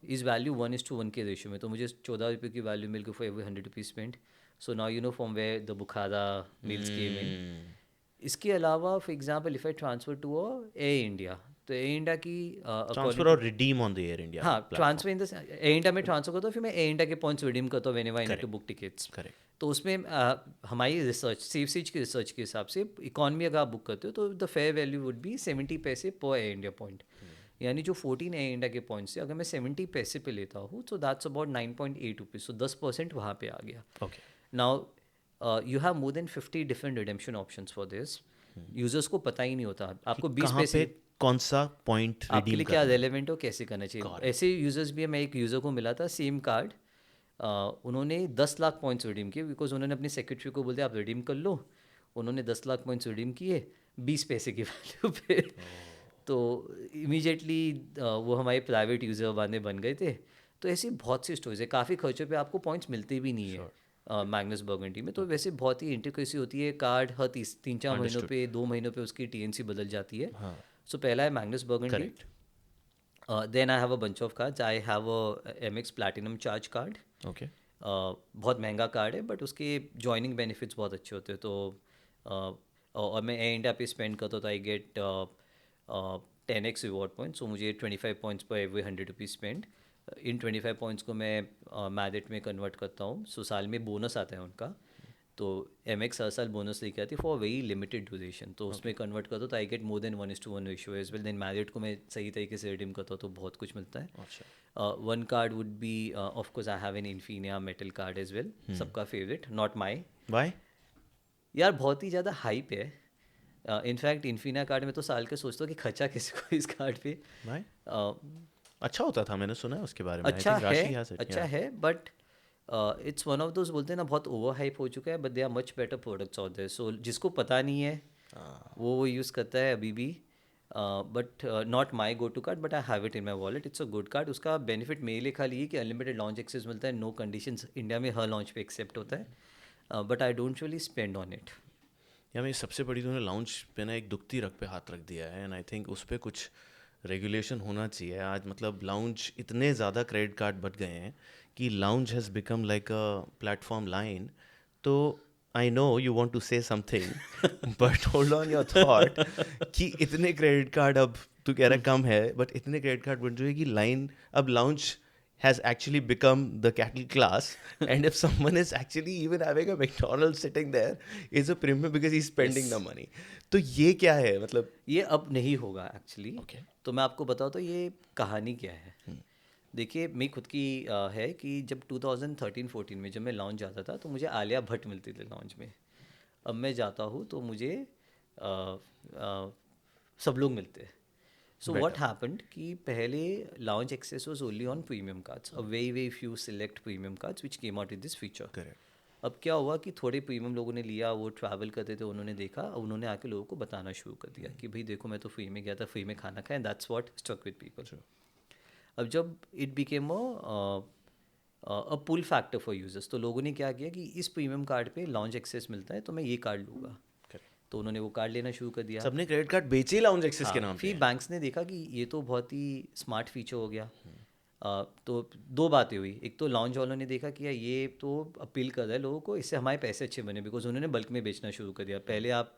इस वैल्यू 1:1 के रेशियो में, तो मुझे 14 रुपये की वैल्यू मिल गई for every 100 rupees spend. So now you know from where the Bukhara meals came in. इसके अलावा for example if I transfer to Air India, तो एयर इंडिया की ट्रांसफर और redeem on the Air India. हाँ, transfer in the Air India में ट्रांसफर करता हूँ, फिर मैं एयर इंडिया के पॉइंट्स रिडीम करता हूँ whenever I need to book tickets. Correct. तो उसमें हमारी रिसर्च, सेफ सीज की रिसर्च के हिसाब से इकॉनमी अगर आप बुक करते हो तो the fair value would be 70 पैसे पर एयर इंडिया पॉइंट. यानी जो 14 एयर इंडिया के पॉइंट्स से अगर मैं 70 पैसे पे लेता हूँ तो दैट्स अबाउट 9.8 रुपीज़. सो 10% वहाँ पे आ गया. Okay. Now you have more than 50 different redemption options for this. Users को पता ही नहीं होता आपको 20 पैसे कौन सा पॉइंट आपके लिए क्या रेलेवेंट हो, कैसे करना चाहिए. ऐसे यूजर्स भी है. मैं एक यूज़र को मिला था सेम कार्ड, उन्होंने 10 लाख पॉइंट्स रिडीम किए बिकॉज उन्होंने अपने सेक्रेटरी को बोल दिया आप रिडीम कर लो. उन्होंने 10 लाख पॉइंट्स रिडीम किए 20 पैसे की वैल्यू पे. तो इमीडिएटली वो हमारे प्राइवेट यूज़र बन गए थे. तो ऐसी बहुत सी स्टोरीज है. काफ़ी खर्चों पे आपको पॉइंट्स मिलते भी नहीं है मैग्नस बर्गेंडी में. तो वैसे बहुत ही इंट्रिकेसी होती है. कार्ड हर 3-4 महीनों पे 2 महीनों पे उसकी TNC बदल जाती है. सो पहला है Magnus Burgundy. Then I have a bunch of cards. I have a MX platinum charge card. Okay. बहुत महंगा कार्ड है बट उसके जॉइनिंग बेनिफिट्स बहुत अच्छे होते हैं. तो और मैं एयर इंडिया पे स्पेंड करता हूँ तो I get 10x reward points. So मुझे 25 पॉइंट्स पर every 100 rupees spend. In 25 points को मैं मैरिट में कन्वर्ट करता हूँ. सो साल में बोनस आता है उनका. तो MX हर साल बोनस लेके आती है फॉर वेरी लिमिटेड ड्यूरेशन. तो उसमें कन्वर्ट करता हूँ तो I get more than 1:1 ratio as well. Then Marriott को मैं सही तरीके से रिडीम करता हूँ तो बहुत कुछ मिलता है. One card would be of course I have an Infinia metal card as well. सबका फेवरेट, नॉट माई. वाई? यार बहुत ही ज़्यादा हाइप है. इनफैक्ट इन्फिनिया कार्ड में तो साल के सोचता हूँ कि खर्चा किसी को इस कार्ड पे. वाई? अच्छा होता था, मैंने सुना है उसके बारे में. अच्छा है but it's one of those, बोलते हैं ना बहुत ओवर हाइप हो चुका है. But they are much better products out there. So जिसको पता नहीं है वो यूज़ करता है अभी भी. But not my go to card but I have it in my wallet. It's a good card. उसका बेनिफिट मेरे लिए खाली है कि अनलिमिटेड लॉन्च एक्सेस मिलता है. नो कंडीशंस इंडिया में हर लॉन्च पे एक्सेप्ट होता है. But I don't really spend on it. या मैं सबसे बड़ी तूने लॉन्च पे ना एक दुखती रग पे हाथ रख दिया है. एंड आई थिंक उस पर कुछ रेगुलेशन होना चाहिए आज. मतलब लाउंज इतने ज़्यादा क्रेडिट कार्ड बढ़ गए हैं कि lounge has become like a platform line. तो I know you want to say something but hold on your thought कि इतने क्रेडिट कार्ड, अब तू कह रहा है कम है, बट इतने क्रेडिट कार्ड बन रहे हैं कि लाइन अब lounge has actually become the cattle class. And if someone is actually even having a McDonald's sitting there, is a premium because he's spending the money. तो ये क्या है मतलब? ये अब नहीं होगा एक्चुअली. तो मैं आपको बताऊँ तो ये कहानी क्या है. देखिए मेरी खुद की है कि जब 2013-14 में जब मैं लॉन्च जाता था तो मुझे आलिया भट्ट मिलती थी लॉन्च में. अब मैं जाता हूँ तो मुझे सब लोग मिलते हैं. So what happened कि पहले launch access was only on premium cards, a very few select premium cards which came out with this feature. Correct. अब क्या हुआ कि थोड़े प्रीमियम लोगों ने लिया, वो ट्रैवल करते थे, उन्होंने देखा, अब उन्होंने आके लोगों को बताना शुरू कर दिया कि भाई देखो मैं तो फ्री में गया था, फ्री में खाना खाया, that's what stuck with people. अब जब it became a pull factor for users, तो लोगों ने क्या किया कि इस प्रीमियम कार्ड पे लॉन्च एक्सेस मिलता है तो मैं ये कार्ड लूँगा. तो उन्होंने वो कार्ड लेना शुरू कर दिया. सबने क्रेडिट कार्ड बेचे ही लाउंज एक्सेस के नाम पे. फिर बैंक्स ने देखा कि ये तो बहुत ही स्मार्ट फीचर हो गया. तो दो बातें हुई. एक तो लॉन्च वालों ने देखा कि यार ये तो अपील कर रहा है लोगों को, इससे हमारे पैसे अच्छे बने, बिकॉज उन्होंने बल्क में बेचना शुरू कर दिया. पहले आप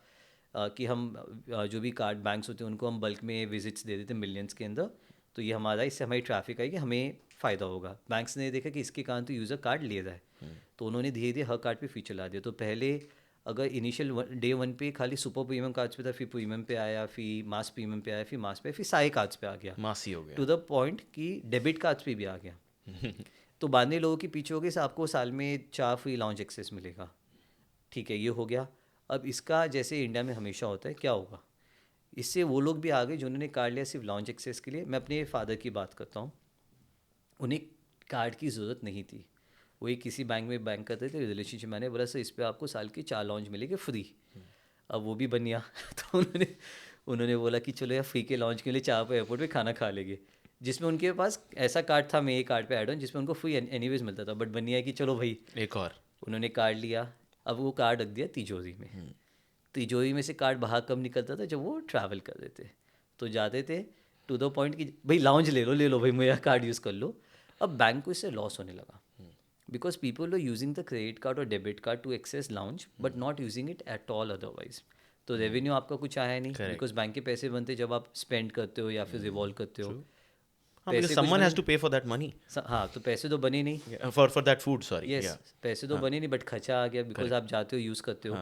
कि हम जो भी कार्ड बैंक्स होते हैं उनको हम बल्क में विजिट्स दे देते मिलियंस के अंदर, तो ये हमारा, इससे हमारी ट्रैफिक आएगी, हमें फ़ायदा होगा. बैंक्स ने देखा कि इसके कारण तो यूज़र कार्ड ले रहा है, तो उन्होंने धीरे धीरे हर कार्ड पे फीचर ला दिया. तो पहले अगर इनिशियल डे वन पे खाली सुपर प्रीमियम कार्ड्स पे था, फिर प्रीमियम पे आया, फिर मास प्रीमियम पे आया, फिर मास पे, फिर सारे कार्ड्स पे आ गया, मासी हो गया. टू द पॉइंट कि डेबिट कार्ड्स पे भी आ गया. तो बाद में लोगों के पीछे हो गए, आपको साल में 4 फ्री लॉन्च एक्सेस मिलेगा. ठीक है, ये हो गया. अब इसका जैसे इंडिया में हमेशा होता है, क्या होगा, इससे वो लोग भी आ गए जिन्होंने कार्ड लिया सिर्फ लॉन्च एक्सेस के लिए. मैं अपने फादर की बात करता हूँ, उन्हें कार्ड की ज़रूरत नहीं थी. वो एक किसी बैंक में बैंक करते थे, रिलेशनशिप मैंने बोला सर इस पर आपको साल के 4 लॉन्च मिलेंगे फ्री. अब वो भी बन गया. तो उन्होंने बोला कि चलो यार फ्री के लॉन्च के लिए 4 पे एयरपोर्ट पे खाना खा लेंगे, जिसमें उनके पास ऐसा कार्ड था, मैं ये कार्ड पे ऐड ऑन, जिसमें उनको फ्री एनीवेज मिलता था. बट बन गया कि चलो भाई एक और उन्होंने कार्ड लिया. अब वो कार्ड रख दिया तिजोरी में. तिजोरी में से कार्ड बाहर कब निकलता था, जब वो ट्रैवल कर रहे थे, तो जाते थे टू द पॉइंट कि भाई लाउंज ले लो भाई, मेरा कार्ड यूज़ कर लो. अब बैंक को इससे लॉस होने लगा, because people are using the credit card और debit card to access lounge but not using it at all otherwise. तो रेवेन्यू आपका कुछ आया नहीं, बिकॉज बैंक के पैसे बनते जब आप स्पेंड करते हो या फिर रिवॉल्व करते हो. because someone has to pay for that money. हाँ, तो पैसे तो बने नहीं. For that food, sorry. Yes, पैसे तो बने नहीं, बट खर्चा आ गया, बिकॉज आप जाते हो यूज़ करते हो.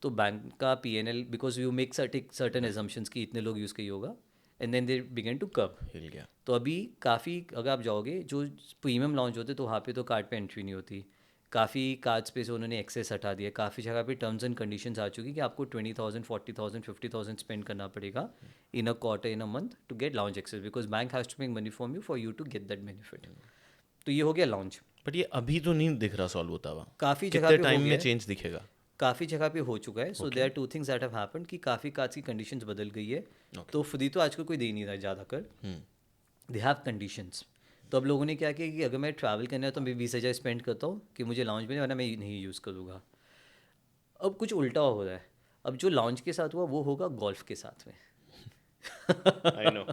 तो बैंक का PNL, because you make certain assumptions कि इतने लोग यूज़ किए होगा, and then they began to कब. हिल गया. तो अभी काफ़ी, अगर आप जाओगे जो प्रीमियम लॉन्च होते तो वहाँ पे तो कार्ड पे एंट्री नहीं होती. काफ़ी कार्ड्स पे से उन्होंने एक्सेस हटा दिया. काफ़ी जगह पे टर्म्स एंड कंडीशंस आ चुकी कि आपको 20,000, 40,000, 50,000 स्पेंड करना पड़ेगा in a quarter, in a month to get lounge access, because bank has to make money from you for you to get that benefit. तो ये हो गया लॉन्च. बट ये अभी तो नहीं दिख रहा सॉल्व होता हुआ. काफ़ी जगह कितने पे हो टाइम में गया, चेंज दिखेगा? काफ़ी जगह पे हो चुका है. So there are 2 things that have happened कि काफ़ी कार्ड्स की कंडीशंस बदल गई है. तो फ्री तो आजकल कोई दे नहीं रहा ज़्यादा कर, दे हैव कंडीशंस. तो अब लोगों ने क्या किया कि अगर मैं ट्रैवल करना है तो मैं 20,000 स्पेंड करता हूँ कि मुझे लॉन्च में, वरना मैं नहीं यूज़ करूँगा. अब कुछ उल्टा हो रहा है. अब जो लॉन्च के साथ हुआ वो होगा गोल्फ के साथ में. I know.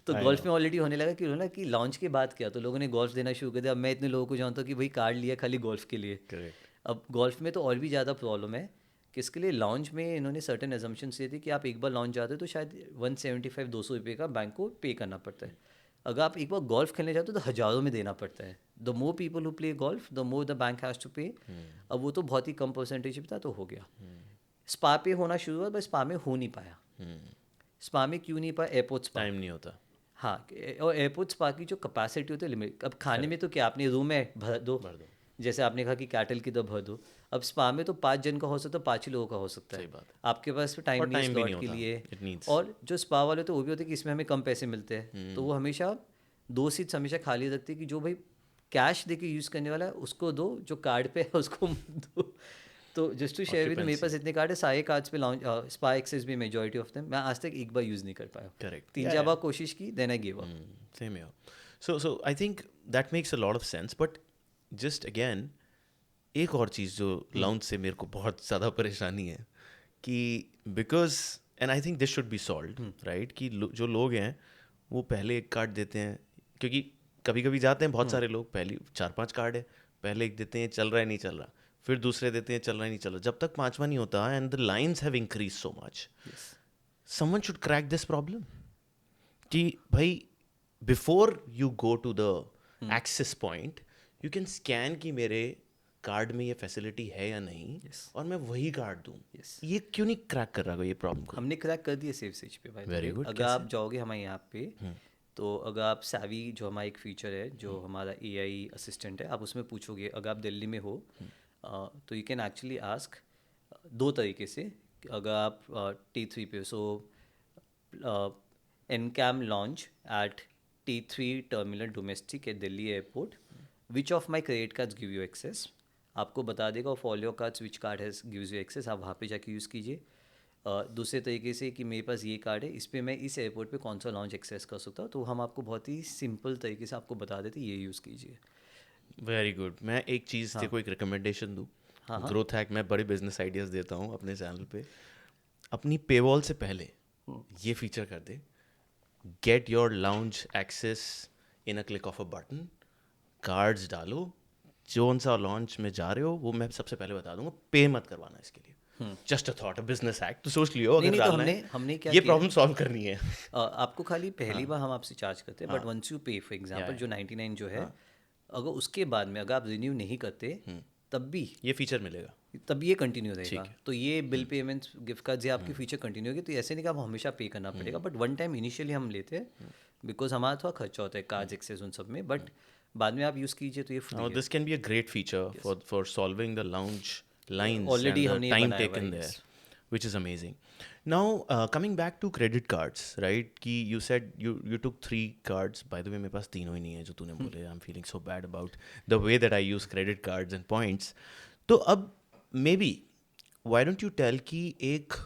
तो गोल्फ में ऑलरेडी होने लगा कि उन्होंने कि लॉन्च के बाद क्या, तो लोगों ने गोल्फ देना शुरू कर दिया. अब मैं इतने लोगों को जानता हूँ कि भाई कार्ड लिया खाली गोल्फ के लिए. Correct. अब गोल्फ में तो और भी ज़्यादा प्रॉब्लम है कि इसके लिए लॉन्च में इन्होंने सर्टेन एजम्पशंस दिए थे कि आप एक बार लॉन्च जाते हो तो शायद 175-200 रुपये का बैंक को पे करना पड़ता है. अगर आप एक बार गोल्फ खेलने जाते हो तो हज़ारों में देना पड़ता है. The more people who play golf the more the bank has to pay. अब वो तो बहुत ही कम परसेंटेज पे था, तो हो गया. स्पा पे होना शुरू हुआ, बस स्पा में हो नहीं पाया. स्पा में क्यों नहीं पाया? Airport spa. टाइम नहीं होता. हाँ, और एयरपोर्ट स्पा की जो कैपेसिटी होती है लिमिट. अब खाने में तो क्या, आपने रूम में भर दो, जैसे आपने कहा कि कैटल की तो भर दो. अब स्पा में तो 5 जन का हो सकता है, 5 ही लोगों का हो सकता है. सही बात है. आपके पास टाइम और नहीं है time भी स्लॉट नहीं के होता. लिए. It needs. और जो स्पा वाले तो वो भी होते हैं कि इसमें हमें कम पैसे मिलते हैं, तो वो हमेशा 2 सीट्स हमेशा खाली रखते हैं कि जो भाई कैश दे के यूज़ करने वाला है उसको दो, जो कार्ड पे है उसको मत दो. तो जस्ट टू शेयर विद, मेरे पास इतने कार्ड है, सारे कार्ड्स पे लॉन्च स्पा एक्सेस भी मेजॉरिटी ऑफ देम मैं आज तक एक बार यूज़ नहीं कर पाया. Correct. 3-4 बार कोशिश की, then I give up. Same here. So I think that makes a lot of sense. But just again, एक और चीज़ जो लाउंज से मेरे को बहुत ज़्यादा परेशानी है कि because and I think this should be solved, right, कि जो लोग हैं वो पहले एक कार्ड देते हैं, क्योंकि कभी कभी जाते हैं बहुत सारे लोग, पहले 4-5 कार्ड है, पहले एक देते हैं चल रहा है नहीं चल रहा, फिर दूसरे देते हैं चल रहा है नहीं चल रहा, जब तक 5वां नहीं होता. And the lines have increase so much. Someone should crack this problem कि भाई before you go to the access point you can scan कि मेरे कार्ड में ये फैसिलिटी है या नहीं, और मैं वही कार्ड दूँ. ये क्यों नहीं क्रैक कर रहा है ये प्रॉब्लम को? हमने क्रैक कर दिया सेफ स्विच पे भाई. Very good. अगर आप जाओगे हमारे ऐप पे, तो अगर आप सैवी, जो हमारा एक फीचर है, जो हमारा AI असिस्टेंट है, आप उसमें पूछोगे अगर आप दिल्ली में हो, तो यू कैन एक्चुअली आस्क 2 तरीके से. अगर आप T3 पे, सो NCAM launch at T3 Terminal Domestic at Delhi Airport. Which of my credit cards give you access? आपको बता देगा of all your cards which card has gives you access, आप वहाँ पे जाके यूज़ कीजिए. दूसरे तरीके से कि मेरे पास ये कार्ड है, इस पे मैं इस एयरपोर्ट पे कौन सा लॉन्च एक्सेस कर सकता हूँ, तो हम आपको बहुत ही सिंपल तरीके से आपको बता देते ये यूज़ कीजिए. Very good. मैं एक चीज़ तेरे को एक रिकमेंडेशन दूँ. Growth hack. मैं बड़े बिजनेस आइडियाज़ देता हूँ अपने चैनल पे. अपनी पेवॉल से पहले ये फीचर कर दे, get your lounge access in a click of a button. Cards डालो, जोन सा लॉन्च में जा रहे हो वो मैं सबसे पहले बता दूंगा, पे मत करवाना इसके लिए. Just a thought, a business hack. तो सोच लियो अगर नहीं तो डालना है, हमने क्या ये किया, प्रॉब्लम सॉल्व करनी है. आपको खाली पहली बार हम आपसे चार्ज करते हैं, बट वंस यू पे फॉर एग्जांपल जो 99 जो है, अगर उसके बाद में अगर आप रिन्यू नहीं करते तब भी ये फीचर मिलेगा. तब ये कंटिन्यू रहेगा. तो ये बिल पेमेंट्स, गिफ्ट कार्ड्स, ये आपकी फीचर कंटिन्यू होगी. तो ऐसे नहीं कि आप हमेशा पे करना पड़ेगा, बट वन टाइम इनिशियली हम लेते हैं बिकॉज हमारा थोड़ा खर्चा होता है कार्ड्स एक्सेस उन सब में, बट बाद में आप यूज़ कीजिए तो ये Now free this can be a great feature for solving the lounge lines Already and the हमने ये time बनाया हुआ taken है, there, yes. which is amazing. Now coming back to credit cards, right? कि you said you took 3 cards. By the way, मेरे पास तीनों ही नहीं है जो तूने बोले. I'm feeling so bad about the way that I use credit cards and points. तो अब maybe why don't you tell कि एक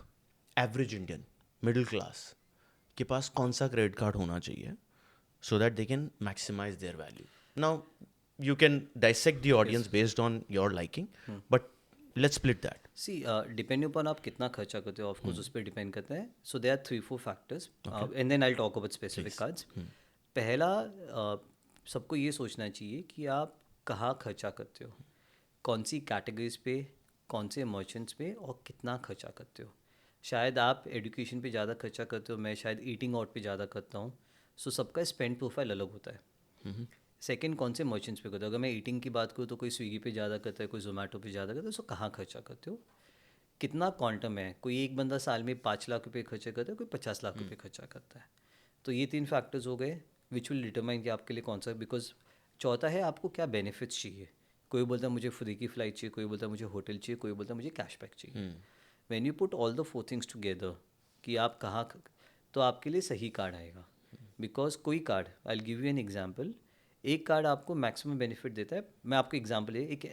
average Indian middle class के पास कौन सा क्रेडिट कार्ड होना चाहिए so that they can maximize their value. Now, you can dissect the audience based on your liking, but let's split that. See depending upon आप कितना खर्चा करते हो, ऑफकोर्स उस पर डिपेंड करता है. So they are 3-4 factors and then I talk about specific cards. पहला, सबको ये सोचना चाहिए कि आप कहाँ खर्चा करते हो, कौन सी कैटेगरीज पे, कौन से मर्चेंट्स पे, और कितना खर्चा करते हो. शायद आप एजुकेशन पे ज़्यादा खर्चा करते हो, मैं शायद ईटिंग आउट पे ज़्यादा करता हूँ. सो सबका स्पेंड प्रोफाइल अलग होता है. सेकंड, कौन से मर्चेंट्स पे करते हो. अगर मैं ईटिंग की बात करूँ तो कोई स्विगी पे ज़्यादा करता है, कोई जोमेटो पे ज़्यादा करता है. सो कहाँ खर्चा करते हो, कितना क्वांटम है. कोई एक बंदा साल में 5 लाख रुपए खर्चा करता है, कोई 50 लाख रुपए खर्चा करता है. तो ये 3 फैक्टर्स हो गए विच विल डिटरमाइन कि आपके लिए कौन सा. बिकॉज चौथा है आपको क्या बेनिफिट्स चाहिए. कोई बोलता है मुझे फ्री की फ्लाइट चाहिए, कोई बोलता है मुझे होटल चाहिए, कोई बोलता है मुझे कैशबैक चाहिए. When you put all the 4 things together कि आप कहाँ, तो आपके लिए सही कार्ड आएगा. बिकॉज कोई card, I will give you an example, एक कार्ड आपको मैक्सिमम बेनिफिट देता है. मैं आपको एग्जांपल है, एक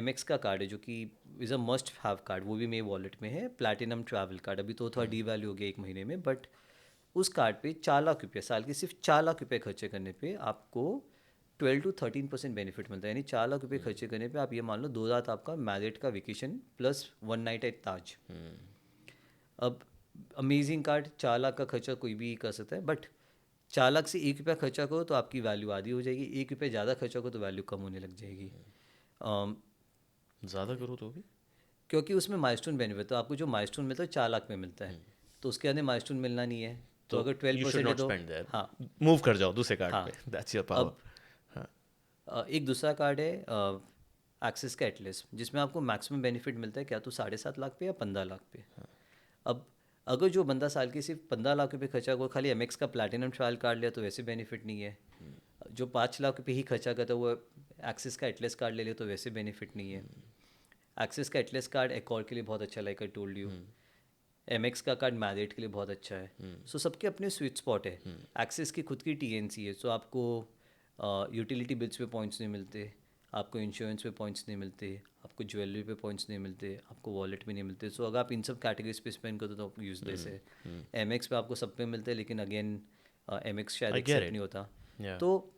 MX का कार्ड है जो कि is a must have card, वो भी मेरे वॉलेट में है, प्लैटिनम ट्रैवल कार्ड. अभी तो थोड़ा डी वैल्यू हो गया 1 महीने में, बट उस कार्ड पे 4 लाख रुपये साल के, सिर्फ 4 लाख रुपये खर्चे करने पे आपको 12 to 13% बेनिफिट मिलता है. यानी 4 लाख रुपये खर्चे करने पे आप ये मान लो 2 रात आपका मैरिट का वेकेशन प्लस 1 नाइट एट ताज. अब अमेजिंग कार्ड, 4 लाख का खर्चा कोई भी कर सकता है, बट 4 लाख से 1 रुपया खर्चा करो तो आपकी वैल्यू आधी हो जाएगी, 1 रुपया ज़्यादा खर्चा करो तो वैल्यू कम होने लग जाएगी. ज़्यादा करो तो भी क्योंकि उसमें माइलस्टोन बेनिफिट, तो आपको जो माइलस्टोन मिलता है 4 लाख में मिलता है, तो उसके अंदर माइलस्टोन मिलना नहीं है. तो अगर you should 12% है not तो spend there. हाँ. मूव कर जाओ दूसरे कार्ड हाँ. पे. That's your power. एक दूसरा कार्ड है एक्सिस का एटलस, जिसमें आपको मैक्सिमम बेनिफिट मिलता है क्या तो 7.5 लाख पे या 15 लाख पे. अब अगर जो बंदा साल के सिर्फ 15 लाख रुपये खर्चा को खाली MX का प्लैटिनम ट्रायल कार्ड लिया तो वैसे बेनिफिट नहीं है. जो 5 लाख रुपये ही खर्चा करता है वो एक्सिस का एटलस कार्ड ले ले तो वैसे बेनिफिट नहीं है. एक्सिस का एटलस कार्ड एकॉर्ड के लिए बहुत अच्छा, like I told you. MX का कार्ड मैरिट के लिए बहुत अच्छा है. सो सबके अपने स्वीट स्पॉट है. एक्सिस की खुद की TNC है, सो आपको यूटिलिटी बिल्स पे पॉइंट्स नहीं मिलते, आपको इंश्योरेंस पे पॉइंट्स नहीं मिलते, आपको ज्वेलरी पे पॉइंट्स नहीं मिलते, आपको वॉलेट भी नहीं मिलते. सो अगर आप इन सब कैटेगरीज पे स्पेंड करते हो तो यूजलेस है. MX पे आपको सब पे मिलते हैं, लेकिन अगेन MX शायद I get एक्सेप्ट it. नहीं होता. Yeah. तो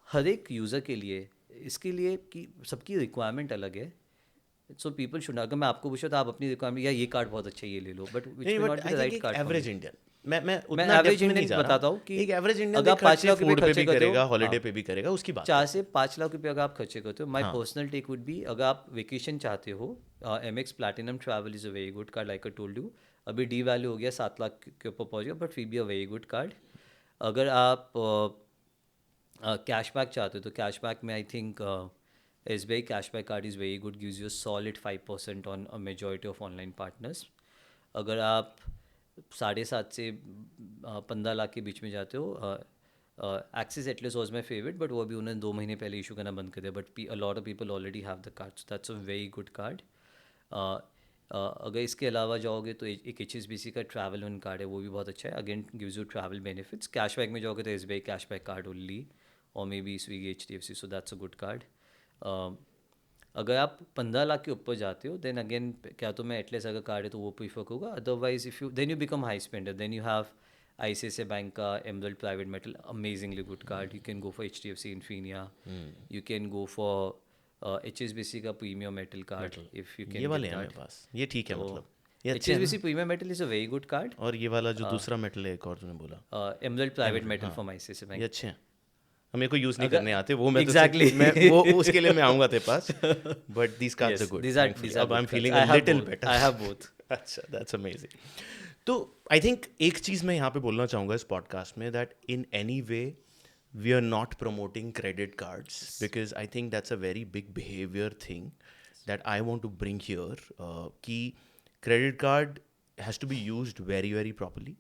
हर एक यूज़र के लिए, इसके लिए कि सबकी रिक्वायरमेंट अलग है. सो पीपल शुड, अगर मैं आपको पूछूँ तो आप अपनी रिक्वायरमेंट, या ये कार्ड बहुत अच्छा है ये ले लो, बट विच नहीं, मे but not be I the think right एक कार्ड. एवरेज इंडियन, मैं मैं उतना एवरेज डेप्थ में नहीं इंडियन जा रहा. बताता हूँ कि एक एवरेज इंडियन अगर आप 5 लाख रुपये फूड पे खर्चे भी करते करेगा, हो, हॉलीडे हाँ, पे भी करेगा, उसकी बात 4 है. से 5 लाख रुपये अगर आप खर्चे करते हो, माई हाँ. पर्सनल टेक वुड बी, अगर आप वेकेशन चाहते हो, MX platinum travel is a very good card, like I told you. अभी डी वैल्यू हो गया 7 लाख के ऊपर पहुँच गया, बट फिर भी अ वेरी गुड कार्ड. अगर आप कैशबैक चाहते हो तो कैशबैक में I think SBI cashback card is very good, gives you solid 5% on a majority of online partners. अगर आप 7.5 से 15 लाख के बीच में जाते हो, axis Atlas was my favourite, but वो अभी उन्होंने 2 महीने पहले इशू करना बंद कर दिया, but a lot of people already have the card, so that's a very good card. अगर इसके अलावा जाओगे तो एक HSBC का ट्रैवल वन कार्ड है, वो भी बहुत अच्छा है, again gives you travel benefits. Cashback में जाओगे तो SBI कैशबैक कार्ड ओनली, और may be Swiggy HDFC, so that's a good card. अगर आप 15 लाख के ऊपर जाते हो देन अगेन क्या तो मैं एटलेस अगर कार्ड है तो वो प्रीफर करूँगा. Otherwise if you then you become high spender, then you have ICICI bank का Emerald Private Metal, amazingly good card. You can go for HDFC Infinia, you can go for HSBC का premium metal card if you ये can वाले get हैं मेरे that. पास, ये ठीक है, तो मतलब ये अच्छे हैं HSBC premium metal is a very good card. ना. और ये वाला जो दूसरा मेटल है, एक और तूने बोला, एमरल्ड प्राइवेट Emerald, मेटल हाँ, फ्रॉम ICICI ये बैंक. अच्छे हैं. मेरे को यूज़ नहीं अगर करने आते वो, मैं तो exactly. मैं वो उसके लिए मैं आऊँगा तेरे पास. But these cards are Yes, good, these are thankfully. good अब I am cards. Feeling I a have little both. Better. I have both. अच्छा, दैट्स अमेजिंग. तो आई थिंक एक चीज़ मैं यहाँ पे बोलना चाहूँगा इस पॉडकास्ट में, that in any way we are not promoting credit cards, because I think that's a very big behaviour thing that I want to bring here, कि credit card has to be used very very properly,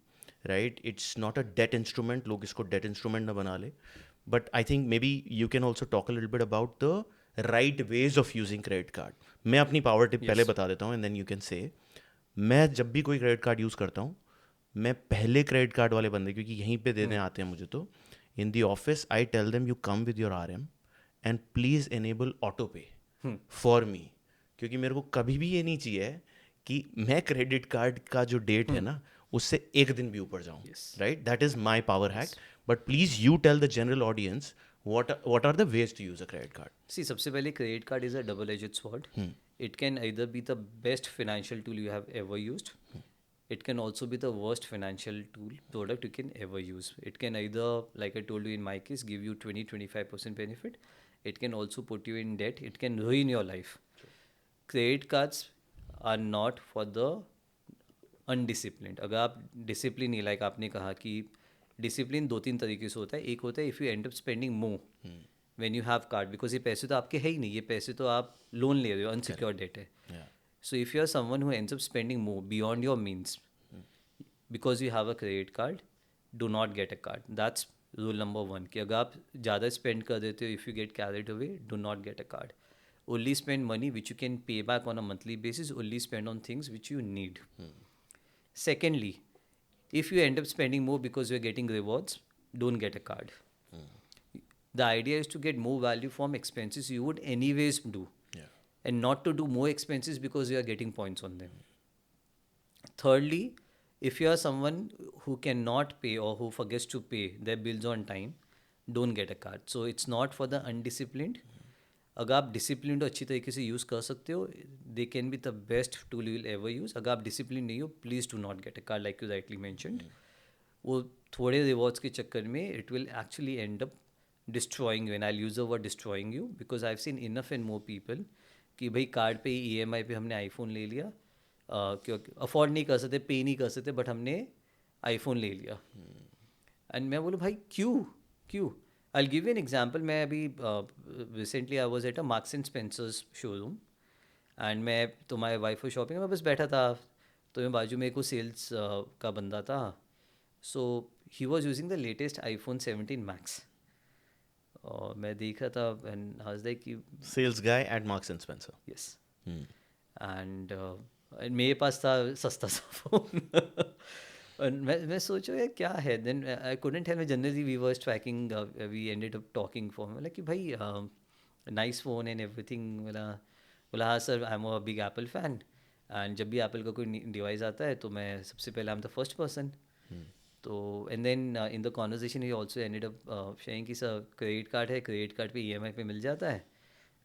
right. It's not a debt instrument, लोग इसको debt instrument ना बना ले. But I think maybe you can also talk a little bit about the right ways of using credit card. मैं अपनी power tip पहले बता देता हूँ and then you can say. मैं जब भी कोई क्रेडिट कार्ड यूज़ करता हूँ, मैं पहले क्रेडिट कार्ड वाले बंदे, क्योंकि यहीं पे देने आते हैं मुझे, तो in the office I tell them you come with your RM and please enable auto pay for me. क्योंकि मेरे को कभी भी ये नहीं चाहिए कि मैं क्रेडिट कार्ड का जो डेट है ना उससे एक दिन भी ऊपर जाऊँ, right. That is my power hack. But please you tell the general audience what are the ways to use a credit card. See, सबसे पहले credit card is a double-edged sword. It can either be the best financial tool you have ever used. It can also be the worst financial tool product you can ever use. It can either, like I told you in my case, give you 20-25% benefit. It can also put you in debt. It can ruin your life. Credit cards are not for the undisciplined. अगर आप discipline नहीं, like आपने कहा कि discipline 2-3 तरीके से होता है. एक होता है if you and up spending more when you have card, because ये पैसे तो आपके है ही नहीं, ये पैसे तो आप लोन ले रहे हो, अनसिक्योर्ड डेट है. So if you are someone who ends up spending more beyond your means because you have a credit card, do not get a card. That's rule number 1, कि अगर आप ज़्यादा स्पेंड कर देते हो, if you get carried away, do not get a card. Only spend money which you can pay back on a monthly basis. Only spend on things which you need. Secondly, if you end up spending more because you're getting rewards, don't get a card. The idea is to get more value from expenses you would anyways do, and not to do more expenses because you are getting points on them. Thirdly, if you are someone who cannot pay or who forgets to pay their bills on time, don't get a card. So it's not for the undisciplined. अगर आप discipline अच्छी तरीके से use कर सकते हो, they can be the best tool you will ever use. अगर आप डिसिप्लिन नहीं हो, please do not get a card, like you rightly mentioned. वो थोड़े रिवॉर्ड्स के चक्कर में it will actually and up destroying you, and I use the word destroying you because I have seen enough and more people कि भाई card पे ही EMI पे हमने आईफोन ले लिया, क्योंकि अफोर्ड नहीं कर सकते, पे नहीं कर सकते, बट हमने आईफोन ले लिया. एंड मैं बोलूँ भाई क्यों. I'll give you an example. मैं अभी recently I was at a Marks and Spencer's showroom and मैं तो my wife was shopping, मैं बस बैठा था, तो मैं बाजू में एक वो सेल्स का बंदा था. So he was using the latest iPhone 17 Max. और मैं देख रहा था and I was like कि Sales guy at Marks and Spencer. yes. And मेरे पास था सस्ता सा फ़ोन. और मैं सोच रहा क्या है. Then I couldn't help, generally we were tracking, we ended up talking for मतलब कि भाई नाइस फ़ोन एंड एवरीथिंग. बोला हाँ sir, I am a big Apple fan, and जब भी एप्पल का कोई डिवाइस आता है तो मैं सबसे पहले I am the first person. तो and then in the conversation he also ended up sharing कि सर क्रेडिट कार्ड है, क्रेडिट कार्ड पे EMI पे मिल जाता है,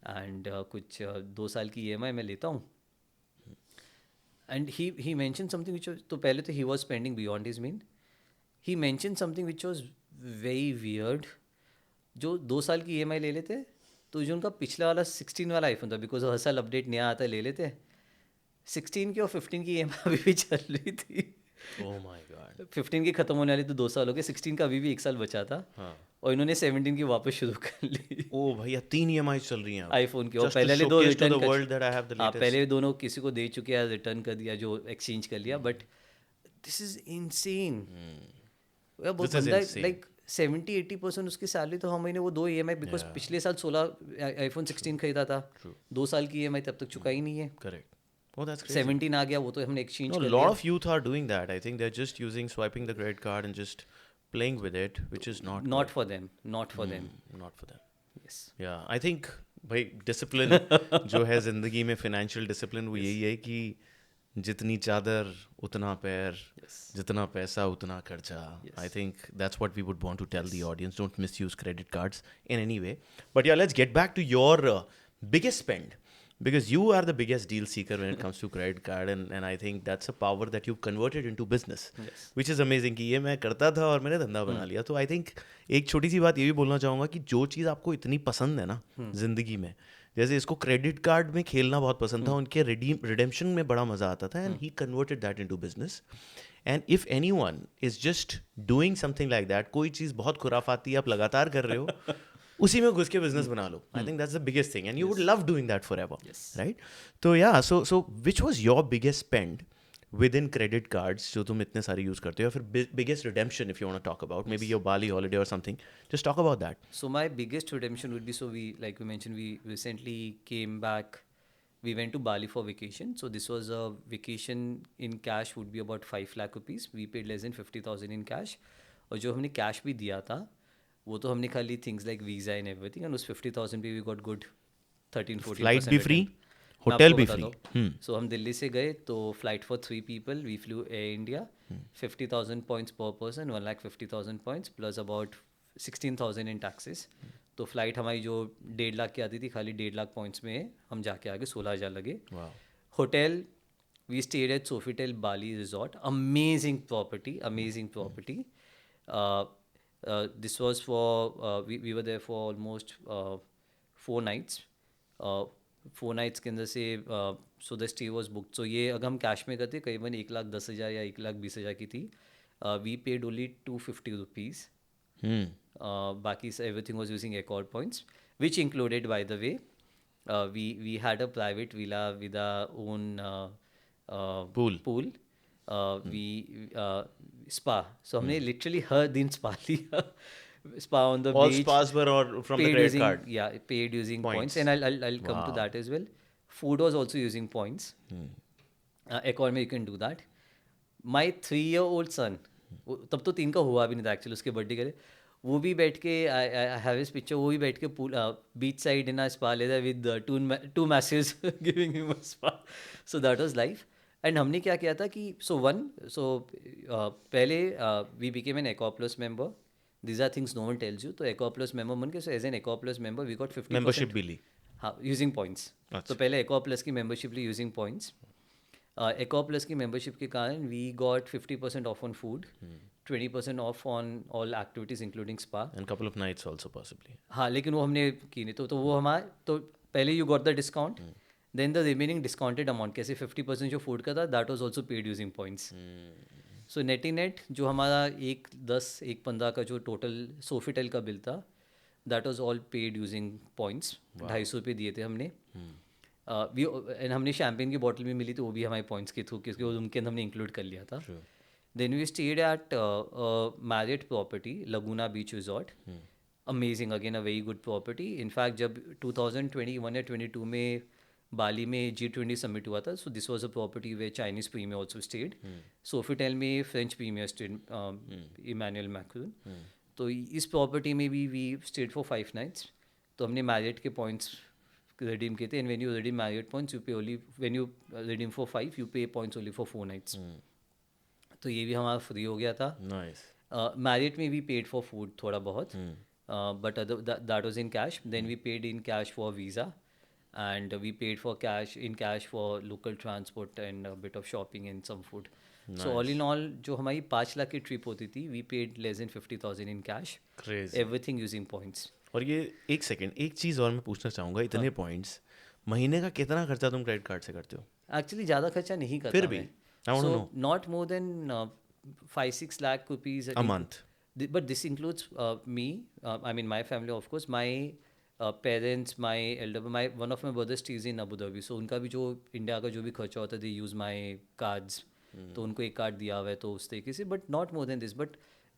एंड कुछ 2 साल की EMI मैं लेता हूँ. And he mentioned something which was, तो पहले तो he was spending beyond his mean. He mentioned something which was very weird. जो 2 साल की EMI ले लेते, तो जो उनका पिछला वाला 16 वाला आईफोन था, बिकॉज हर साल अपडेट नया आता है, ले लेते 16 की और 15 की EMI अभी भी चल रही थी. Oh my God. 15 की ख़त्म होने वाली तो 2 साल हो गए, 16 का अभी भी 1 साल बचा था. और इन्होंने 17 की वापस शुरू कर ली. ओ भैया 3 EMI चल रही हैं आईफोन की. और पहले 2 रिटर्न कर, world that I have the latest. पहले दोनों किसी को दे चुके हैं, रिटर्न कर दिया, जो एक्सचेंज कर लिया. But this is insane. बहुत बंदा लाइक 70-80% उसकी सैलरी तो हर महीने वो 2 EMI, बिकॉज पिछले साल 16 iPhone 16 खरीदा था, 2 साल की EMI तब तक चुका ही नहीं है. करेक्ट. Oh, that's crazy. 17 आ गया, वो तो हमने exchange No, a कर lot लिया. of youth are doing that. I think they're just swiping the credit card and just playing with it, which is not Not good. for them, not for them. Not for them. Yes. Yeah, I think भाई discipline जो है जिंदगी में, financial discipline, वो यही है कि जितनी चादर उतना पैर, जितना पैसा उतना खर्चा. I think that's what we would want to tell the audience. Don't misuse credit cards in any way. But yeah, let's get back to your biggest spend, because you are the biggest deal seeker when it comes to credit card, and I think that's a power that you've converted into business, which is amazing कि ये मैं करता था और मैंने धंधा बना लिया. तो I think एक छोटी सी बात ये भी बोलना चाहूँगा कि जो चीज़ आपको इतनी पसंद है ना जिंदगी में, जैसे इसको क्रेडिट कार्ड में खेलना बहुत पसंद था, उनके रिडेम्पशन में बड़ा मजा आता था, and he converted that into business. And if anyone is just doing something like that, कोई चीज़ बहुत खुराफाती आप लगातार कर रहे हो, उसी में घुस के बिजनेस बना लो. I think that's the biggest thing, and you would love doing that forever, right? तो या so which was your biggest spend within credit cards जो तुम इतने सारे यूज करते हो, या फिर biggest redemption if you want to talk about, maybe your Bali holiday or something, just talk about that. So my biggest redemption would be, so we, like we mentioned, we recently came back. We went to Bali for vacation. So this was a vacation in cash would be about 5 lakh rupees. We paid less than 50,000 in cash. और जो हमने cash भी दिया था, वो तो हमने खाली things like visa and everything. And उस 50,000 पे we got good 13-14% फ्लाइट भी फ्री, return. होटल मैं भी आपको फ्री. बताता हूँ. So हम दिल्ली से गए तो flight for 3 people. We flew Air India. 50,000 points per person. 1,50,000 points plus about 16,000 in taxes. तो फ्लाइट हमारी जो 1.5 लाख की आती थी, खाली 1.5 लाख पॉइंट्स में हम जाके आगे 16,000 लगे. Hotel, we stayed at Sofitel Bali resort. Amazing property. This was for, we were there for almost 4 nights. 4 nights के अंदर से so the stay was booked. सो ये अगर हम कैश में करते करीबन 1,10,000 या 1,20,000 की थी. We paid only 250 rupees. Baki everything was using Accor points, which included, by the way, we had a private villa with our own pool. We spa. So हमने literally हर दिन spa लिया. Spa on the All beach. spas were from the paid credit using, card. Yeah, paid using Points. points, and I'll come to that as well. Food was also using points. Accor में you can do that. My 3-year-old son, तब तो 3 का हुआ भी नहीं था actually, उसके birthday के लिए, वो भी बैठ के, आई हैव हिज पिक्चर, वो भी बैठ के pool beach side in a spa लेता with two massage giving him a spa. So that was life. And हमने क्या किया था कि पहले we became an Accor Plus member. These are things no one tells you. तो Accor Plus member बन के, so as an Accor Plus member we got 50% membership भी ली. हाँ, यूजिंग पॉइंट्स. तो पहले Accor Plus की मेंबरशिप ली यूजिंग पॉइंट्स. Accor Plus की मेंबरशिप के कारण we got 50% off on food, 20% off on all activities including spa, and couple of nights also possibly. हाँ, लेकिन वो हमने की नहीं. तो वो हमारा, तो पहले you got the discount, then the remaining discounted amount, कैसे 50% जो फूड का था, that was also paid using points. So net जो हमारा 1,10-1,15 का जो टोटल सोफिटेल का बिल था, that was all paid using points. 250 रुपये दिए थे हमने. एंड हमने शैम्पेन की बॉटल भी मिली थी, वो भी हमारे पॉइंट्स के थ्रू, क्योंकि वो उनके अंदर हमने इंक्लूड कर लिया था. Then we stayed at Marriott property, Laguna Beach resort. Amazing, again a very good property. In fact जब 2021 या 22 में बाली में G20 समिट हुआ था, so this was a property where Chinese premier also stayed. Sofitel में French premier stayed, Emmanuel Macron. तो इस property में भी वी स्टेड फॉर 5 nights. तो हमने मैरियट के पॉइंट्स रिडीम किए थे. And when you redeem Marriott points, you pay only, when you redeem for 5 you pay points only for 4 nights. तो ये भी हमारा फ्री हो गया था. नाइस. मैरियट में वी पेड फॉर फूड थोड़ा बहुत, but that was in cash. Then we paid in cash for visa, and we paid for cash for local transport and a bit of shopping and some food. So all in all, जो हमारी 5 लाख की trip होती थी, we paid less than 50,000 in cash. Crazy. Everything using points. और ये एक second, एक चीज़ और मैं पूछना चाहूँगा, इतने पॉइंट्स, महीने का कितना खर्चा तुम क्रेडिट कार्ड से करते हो? Actually ज़्यादा खर्चा नहीं करता फिर भी I want to know. not more than 5-6 lakh rupees A month. But this includes me, I mean my family, of course, my parents, my elder, one of my brother stays in Abu Dhabi. So उनका भी जो India का जो भी खर्चा होता है, दे use my cards. तो उनको एक कार्ड दिया हुआ है, तो उस तरीके से, but not more than this. But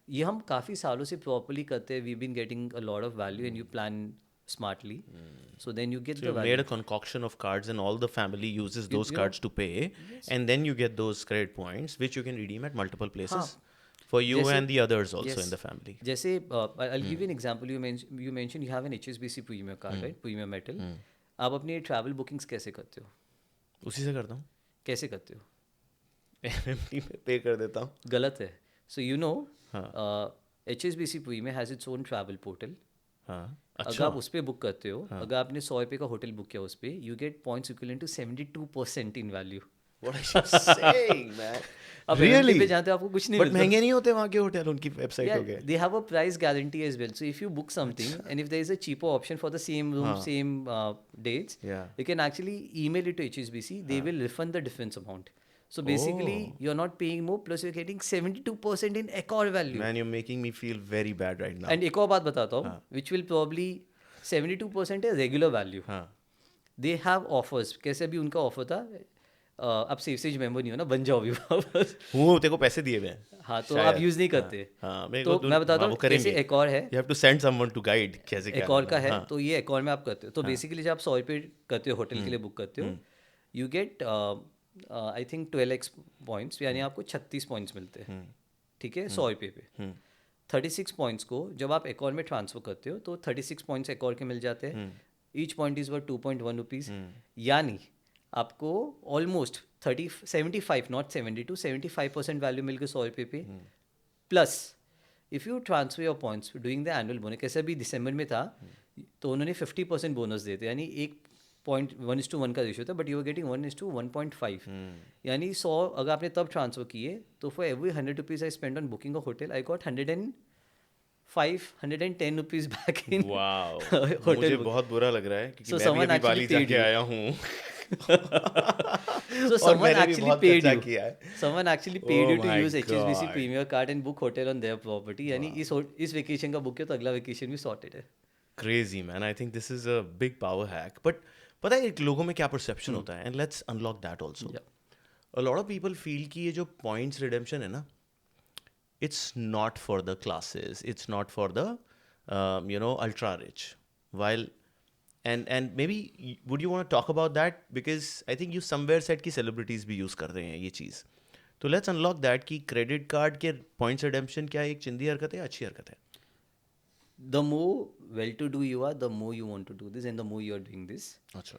ये हम काफ़ी सालों से प्रॉपरली करते हैं. We been getting a lot of value, and you plan smartly. So then you get So the you value. made a concoction of cards, and all the family uses those you know, cards to pay, and then you get those credit points, which you can redeem at multiple places हाँ, for you जैसे- and the others also yes. in the family. जैसे I'll give you an example. You mentioned you have an HSBC Premier card, right? Premier Metal. आप अपनी travel bookings कैसे करते हो? उसी से करता हूँ, कैसे करते हो? MMT में पे कर देता हूँ. गलत है. So you know, हाँ. HSBC Premier has its own travel portal. हाँ, अगर अच्छा. आप उस पर बुक करते हो, अगर आपने 100 रुपये का होटल बुक किया उस पर, you get points equivalent to 72% in value. What are you saying, man? अब Really? MMT पे जाते हो आपको कुछ नहीं But मिलता. महंगे नहीं होते वहाँ के होटल, उनकी वेबसाइट Yeah, हो गए. they have a price guarantee as well. So if you book something and if there is a cheaper option for the same room, same dates, Yeah. you can actually email it to HSBC. They will refund the difference amount. So basically, you're not paying more, plus you're getting 72% in Accor value. Man, you're making me feel very bad right now. And एक और बात बताता हूँ, which will probably 72% है regular value. हाँ. They have offers. कैसे भी उनका ऑफर था, आप सेज मेंबर नहीं हो ना, बन जाओ भी वापस. वो तेरे को पैसे दिए हुए हैं. हाँ, तो शायद. आप यूज़ नहीं करते. हाँ, मेरे तो को मैं बताता वो हूँ, करेंगे. जैसे एक और है, You have to send someone to guide कैसे क्या एक और करना का है. है, तो ये एक और में आप करते हो. तो बेसिकली जब आप 100 रुपये करते हो होटल के लिए बुक करते हो, you get I think 12x points, यानी आपको 36 पॉइंट्स मिलते हैं. ठीक है, 100 रुपये पे. 36 पॉइंट्स को जब आप एक और में ट्रांसफर करते हो तो 36 पॉइंट्स एक और के मिल जाते हैं. Each point is worth 2.1 rupees. यानी आपको ऑलमोस्ट 75 नॉट 72, 75% वैल्यू मिल गई 100 रुपये पे. Plus if you transfer your points doing the annual bonus, कैसे अभी दिसंबर में था तो उन्होंने 50% बोनस देते, यानी 1.1:1 का रेशियो था, बट यू आर गेटिंग 1:1.5. यानी 100 अगर आपने तब ट्रांसफर किए तो for every 100 rupees I spend on booking a hotel, I got 110 rupees back in. Wow. Hotel मुझे बुक. बहुत बुरा लग रहा है क्योंकि So मैं भी someone अभी actually बाली paid जाके you. आया हूँ. So और someone मैंने भी actually बहुत paid खर्चा you. किया है. Someone actually paid Oh you to my use HSBC God. Premier card and book hotel on their property. यानी इस वेकेशन का बुक किया तो अगला वेकेशन भी सॉर्टेड है. Crazy, man. I think this is a big power hack. But पता है लोगों में क्या परसेप्शन होता है, and let's unlock that also. Yeah. A lot of people feel कि ये जो points redemption है ना, it's not for the classes, it's not for the ultra rich. While and maybe would you want to talk about that, because I think you somewhere said कि celebrities भी use कर रहे हैं ये चीज़. तो let's unlock that कि credit card के points redemption क्या एक चिंदी हरकत है या अच्छी हरकत है? The more well-to-do you are, the more you want to do this, and the more you are doing this. अच्छा.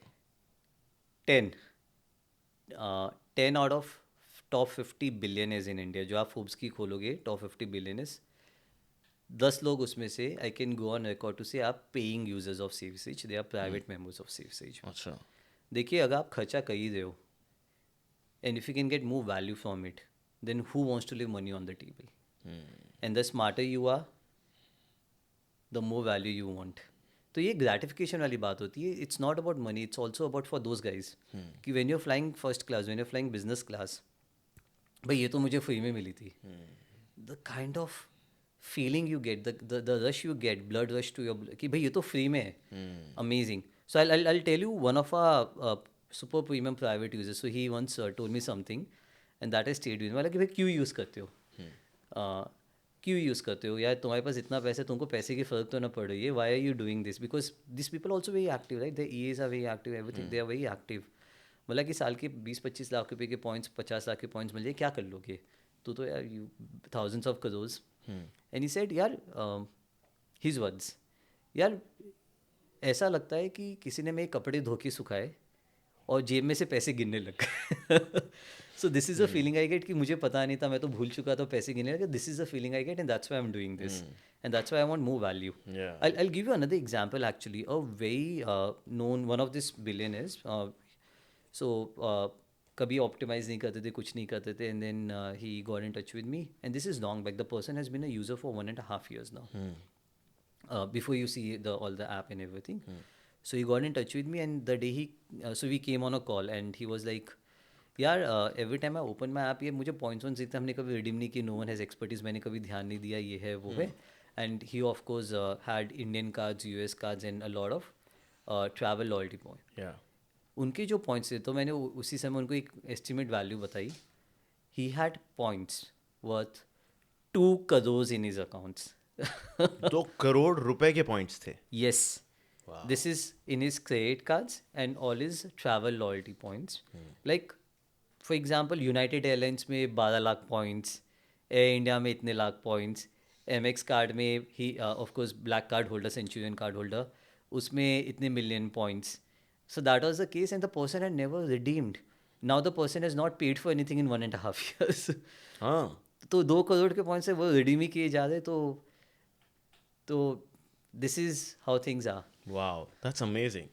10 out of top 50 billionaires in India, जो आप फोर्ब्स की खोलोगे top 50 billionaires, 10 लोग उसमें से I can go on record to say आप paying users of SafeSage, they are private members of SafeSage. अच्छा. देखिए, अगर आप खर्चा कर ही रहे हो and if you can get more value from it, then who wants to leave money on the table? And the smarter you are, the more value you want. तो ये ग्रेटिफिकेशन वाली बात होती है. It's not about money, it's also about for those guys कि when you're flying first class, when you're flying business class, भाई ये तो मुझे फ्री में मिली थी. The kind of feeling you get, the rush you get, blood rush to your, कि भाई ये तो फ्री में है. Amazing. So I'll tell you one of our super premium private users. So he once told me something and that has stayed with me. मतलब कि भाई क्यों यूज़ करते हो, क्यों यूज़ करते हो यार, तुम्हारे पास इतना पैसा, तुमको पैसे की फ़र्क तो ना पड़ रही है. Why are you doing this? Because this people also very active, right? The EAs are very active, everything they are very active. मतलब कि साल के 20-25 लाख रुपए के पॉइंट्स, 50 लाख के पॉइंट्स मिल जाए, क्या कर लोगे? तो यार you thousands of crores. And he said यार, हिज वर्ड्स, यार ऐसा लगता है कि किसी ने मेरे कपड़े धो के सुखाए और जेब में से पैसे गिनने लग गए. सो this is a feeling I get कि मुझे पता नहीं था, मैं तो भूल चुका था, पैसे गिनने लगे. This is a feeling I get and that's why I am doing this and that's why I want more value. I'll give you another example actually. A very known one of this billionaires. कभी optimize नहीं करते थे, कुछ नहीं करते थे, and then he got in touch with me, and this is long back. The person has been a user for 1.5 years now. Before you see all the app and everything. So he got in touch with me, and the day so we came on a call, and he was like, यार every time I open my app, ये मुझे points one सीखते, हमने कभी redeem नहीं की, no one has expertise, मैंने कभी ध्यान नहीं दिया, ये है वो है. And he of course had Indian cards, US cards and a lot of travel loyalty point. उनके जो पॉइंट्स थे, तो मैंने उसी समय उनको एक एस्टिमेट वैल्यू बताई. He had points worth 2 crores in his accounts. 2 crore रुपए के पॉइंट्स थे. Yes. This is in his credit cards and all his travel loyalty points. Like, for example, United Airlines में 12 लाख points, Air India में इतने lakh points, MX card में ही of course black card holder, Centurion card holder, उसमें इतने million points. So that was the case, and the person had never redeemed. Now the person has not paid for anything in 1.5 years. हाँ तो 2 करोड़ के point से वो redeem ही किए जा रहे, तो this is how things are. Wow that's amazing.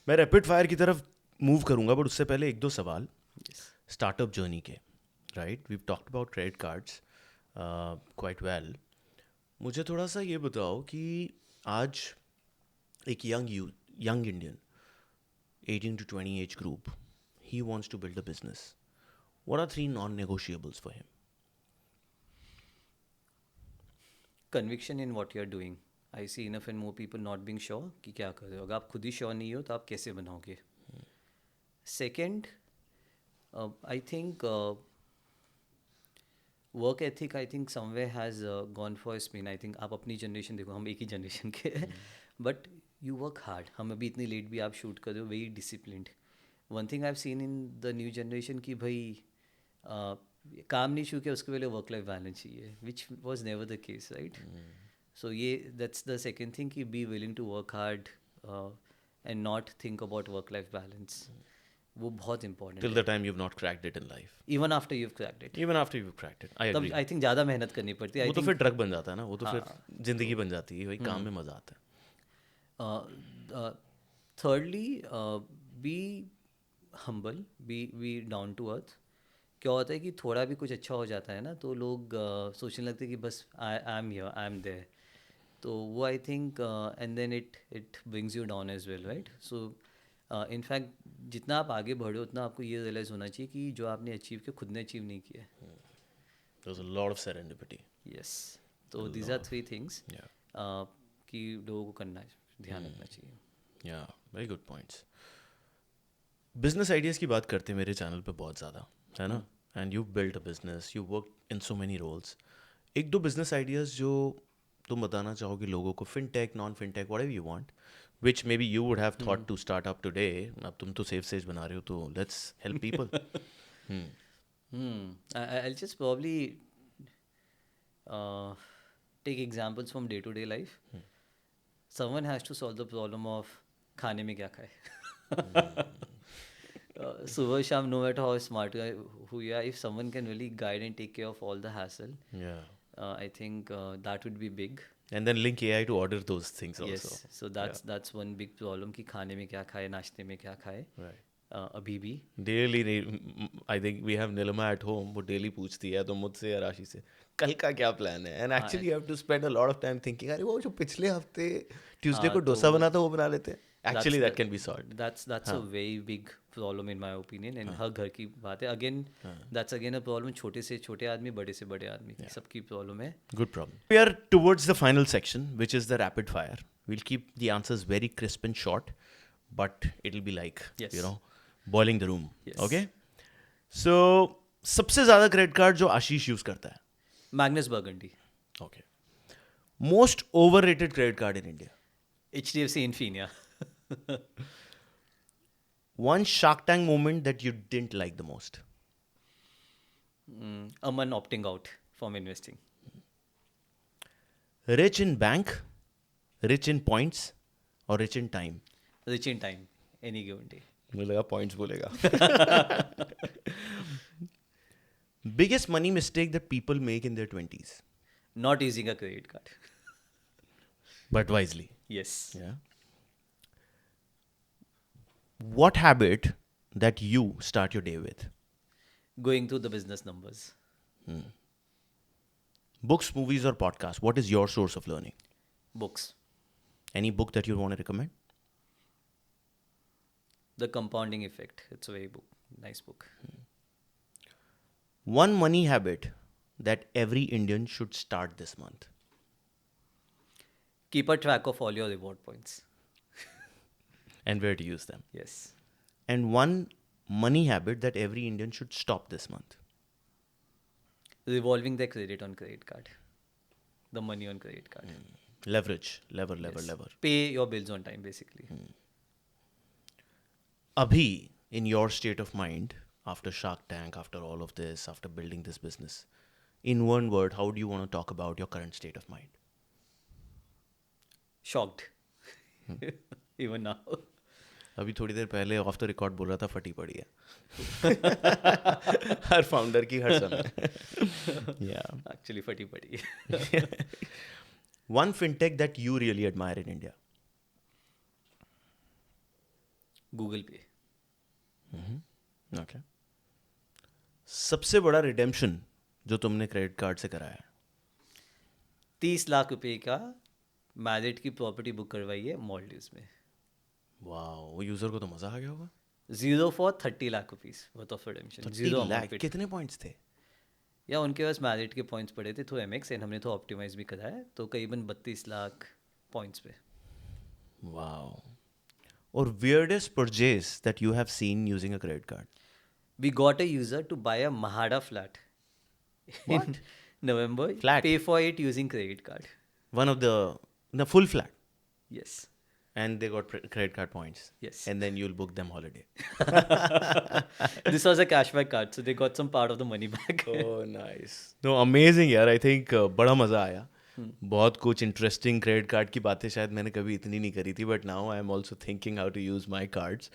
मैं रैपिड फायर की तरफ मूव करूंगा बट उससे पहले एक दो सवाल स्टार्टअप जर्नी के. Right, we talked about credit cards quite well. मुझे थोड़ा सा ये बताओ कि आज एक young Indian 18 to 20 age group, he wants to build a business. What are 3 non-negotiables for him? Conviction in what you are doing. I see enough and more people not being sure कि क्या कर रहे हो. अगर आप खुद ही sure नहीं हो तो आप कैसे बनाओगे. Second, I think work ethic I think somewhere has gone for spin. I think आप अपनी जनरेशन देखो, हम एक ही जनरेशन के हैं, बट यू वर्क हार्ड. हम अभी इतनी लेट भी आप शूट कर रहे हो, very disciplined. One thing I have seen in the new generation कि भाई काम नहीं शुरू किया उसके पहले वर्क लाइफ बैलेंस चाहिए, which was never the case, right. So ये दैट्स द सेकेंड थिंग कि be willing to work hard and not think about work life balance. वो बहुत इंपॉर्टेंट Till है. the time you've not cracked it in life. Even after you cracked it, Even after you've cracked it. I तब agree. I think ज़्यादा मेहनत करनी पड़ती है. वो आई तो फिर थिंक ड्रग बन जाता है ना, वो तो फिर जिंदगी बन जाती है, वही काम में मजा आता है. thirdly, be humble, be down to earth. क्या होता है कि थोड़ा भी कुछ अच्छा हो जाता है ना तो लोग सोचने लगते हैं कि बस I am here, I am there. तो वो I think and then it brings you down as well, right. So in fact जितना आप आगे बढ़ो उतना आपको ये रियलाइज़ होना चाहिए कि जो आपने अचीव किया खुद ने अचीव नहीं किया. There's a lot of serendipity. Yes, तो दीज आर 3 थिंग्स Yeah. कि लोगों को करना ध्यान रखना चाहिए. Yeah, very good points. Business ideas की बात करते हैं मेरे चैनल पे बहुत ज़्यादा, है ना. And you built a business, you work in so many roles. एक दो बिजनेस आइडियाज जो तुम बताना चाहोगे लोगों को, fintech, non fintech, whatever you want, which maybe you would have thought to start up today. अब तुम तो सेफ स्टेज बना रहे हो, तो let's help people. I'll just probably take examples from day-to-day life. Someone has to solve the problem of खाने में क्या खाए. सुबह शाम, no matter how smart who you are, if someone can really guide and take care of all the hassle, Yeah. I think that would be big. And then link AI to order those things also. Yes, so that's one big problem कि खाने में क्या खाए, नाश्ते में क्या खाए. Right. अभी भी Daily, I think we have Nilima at home, वो daily पूछती है तो मुझसे या राशि से कल का क्या प्लान है. And actually you have to spend a lot of time thinking, अरे वो जो पिछले हफ्ते ट्यूसडे को डोसा बना था वो बना लेते हैं. Actually that can be solved. That's a very big problem in my opinion. And हर घर की बात है. Again, that's again a problem. छोटे से छोटे आदमी, बड़े से बड़े आदमी की सबकी problem है. Good problem. We are towards the final section, which is the rapid fire. We'll keep the answers very crisp and short, but it'll be like, Yes. boiling the room. Yes. Okay? So, सबसे ज़्यादा credit card जो आशीष use करता है. Magnus Burgundy, Okay. Most overrated credit card in India. HDFC Infinia. One Shark Tank moment that you didn't like the most. Aman opting out from investing. Rich in bank, rich in points, or rich in time. Rich in time, any given day. मुझे लगा points बोलेगा. Biggest money mistake that people make in their 20s. Not using a credit card. But wisely. Yes. Yeah. What habit that you start your day with? Going through the business numbers. Books, movies, or podcasts? What is your source of learning? Books. Any book that you want to recommend? The Compounding Effect. It's a very nice book. One money habit that every Indian should start this month. Keep a track of all your reward points. And where to use them. Yes. And one money habit that every Indian should stop this month. Revolving their credit on credit card. The money on credit card. lever. Pay your bills on time, basically. Abhi, in your state of mind, after Shark Tank, after all of this, after building this business, in one word, how do you want to talk about your current state of mind? Shocked. Even now. अभी थोड़ी देर पहले of the record बोल रहा था फटी पड़ी है हर founder की हर समय या Actually, फटी पड़ी. One fintech that you really admire in India. Google Pay. Okay. सबसे बड़ा रिडेम्पशन जो तुमने क्रेडिट कार्ड से कराया है. 30 लाख रुपए का मैरिट की प्रॉपर्टी बुक करवाई है मॉलडीव्स में. वाओ, वो यूजर को तो मजा आ गया होगा. 0 for 30 lakh rupees worth of redemption. 30 Zero lakh. amount paid. कितने पॉइंट्स थे? या उनके पास मैरिट के पॉइंट्स पड़े थे थ्रू MX एंड हमने तो ऑप्टिमाइज भी कराया तो करीबन 32 लाख पॉइंट्स पे. वाओ. और weirdest purchase that you have seen using a credit card? We got a user to buy a Mahada flat in November. Flat? Pay for it using credit card. One of the full flat, Yes. and they got credit card points. Yes. And then you'll book them holiday. This was a cashback card, so they got some part of the money back. Oh, nice. No, amazing यार. I think बड़ा मज़ा आया. बहुत कुछ interesting credit card की बातें शायद मैंने कभी इतनी नहीं करी थी, but now I am also thinking how to use my cards.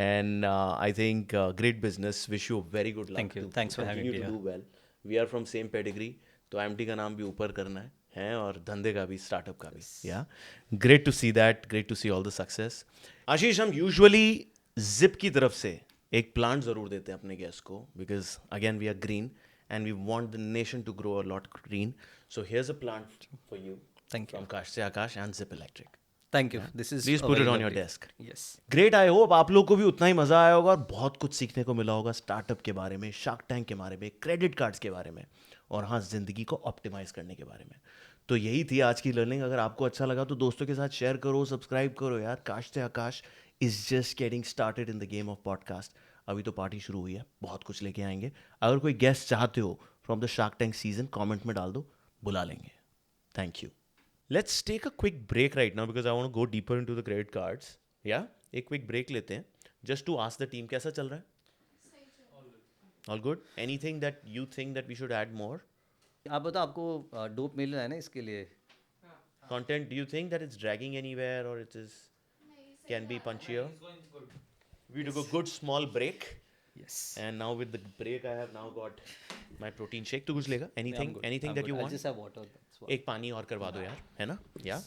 And I think great business. Wish you very good luck. Thank you. to Thanks for having continue me to here. do well. We are from same pedigree. तो IMT का नाम भी ऊपर करना है और धंधे का भी, स्टार्टअप का भी. Yeah great to see that. Great to see all the success. Ashish, हम यूजुअली जिप की तरफ से एक प्लांट ज़रूर देते हैं अपने गेस्ट को, because again we are green and we want the nation to grow a lot green. So here's a plant for you Thank you. From Kaash Se Aakash and Zypp electric. Thank you. This is Please a put very it on your lovely- desk. Yes. Great. I hope आप लोग को भी उतना ही मजा आया होगा और बहुत कुछ सीखने को मिला होगा स्टार्टअप के बारे में, शार्क टैंक के बारे में, क्रेडिट कार्ड्स के बारे में, और हाँ, जिंदगी को ऑप्टिमाइज करने के बारे में. तो यही थी आज की लर्निंग. अगर आपको अच्छा लगा तो दोस्तों के साथ शेयर करो, सब्सक्राइब करो यार. Kaash Se Aakash is just getting started in the game of podcast. अभी तो पार्टी शुरू हुई है, बहुत कुछ लेके आएंगे. अगर कोई गेस्ट चाहते हो from the shark tank season, comment में डाल दो, बुला लेंगे. Thank you. Let's take a quick break right now because I want to go deeper into the credit cards. Yeah? एक quick break लेते हैं. Just to ask the team, कैसा चल रहा है? All good? Anything that you think that we should add more? आप बताओ, आपको डोप मिल रहा है ना इसके लिए? Content, do you think that it's dragging anywhere or it is can be punchier? We took a good small break. Yes. And now with the break I have now got my protein shake. तू कुछ लेगा? I'm Anything good. anything I'm that good. you I'll want? just have water. That's what. एक पानी और करवा दो यार, है ना? Yeah?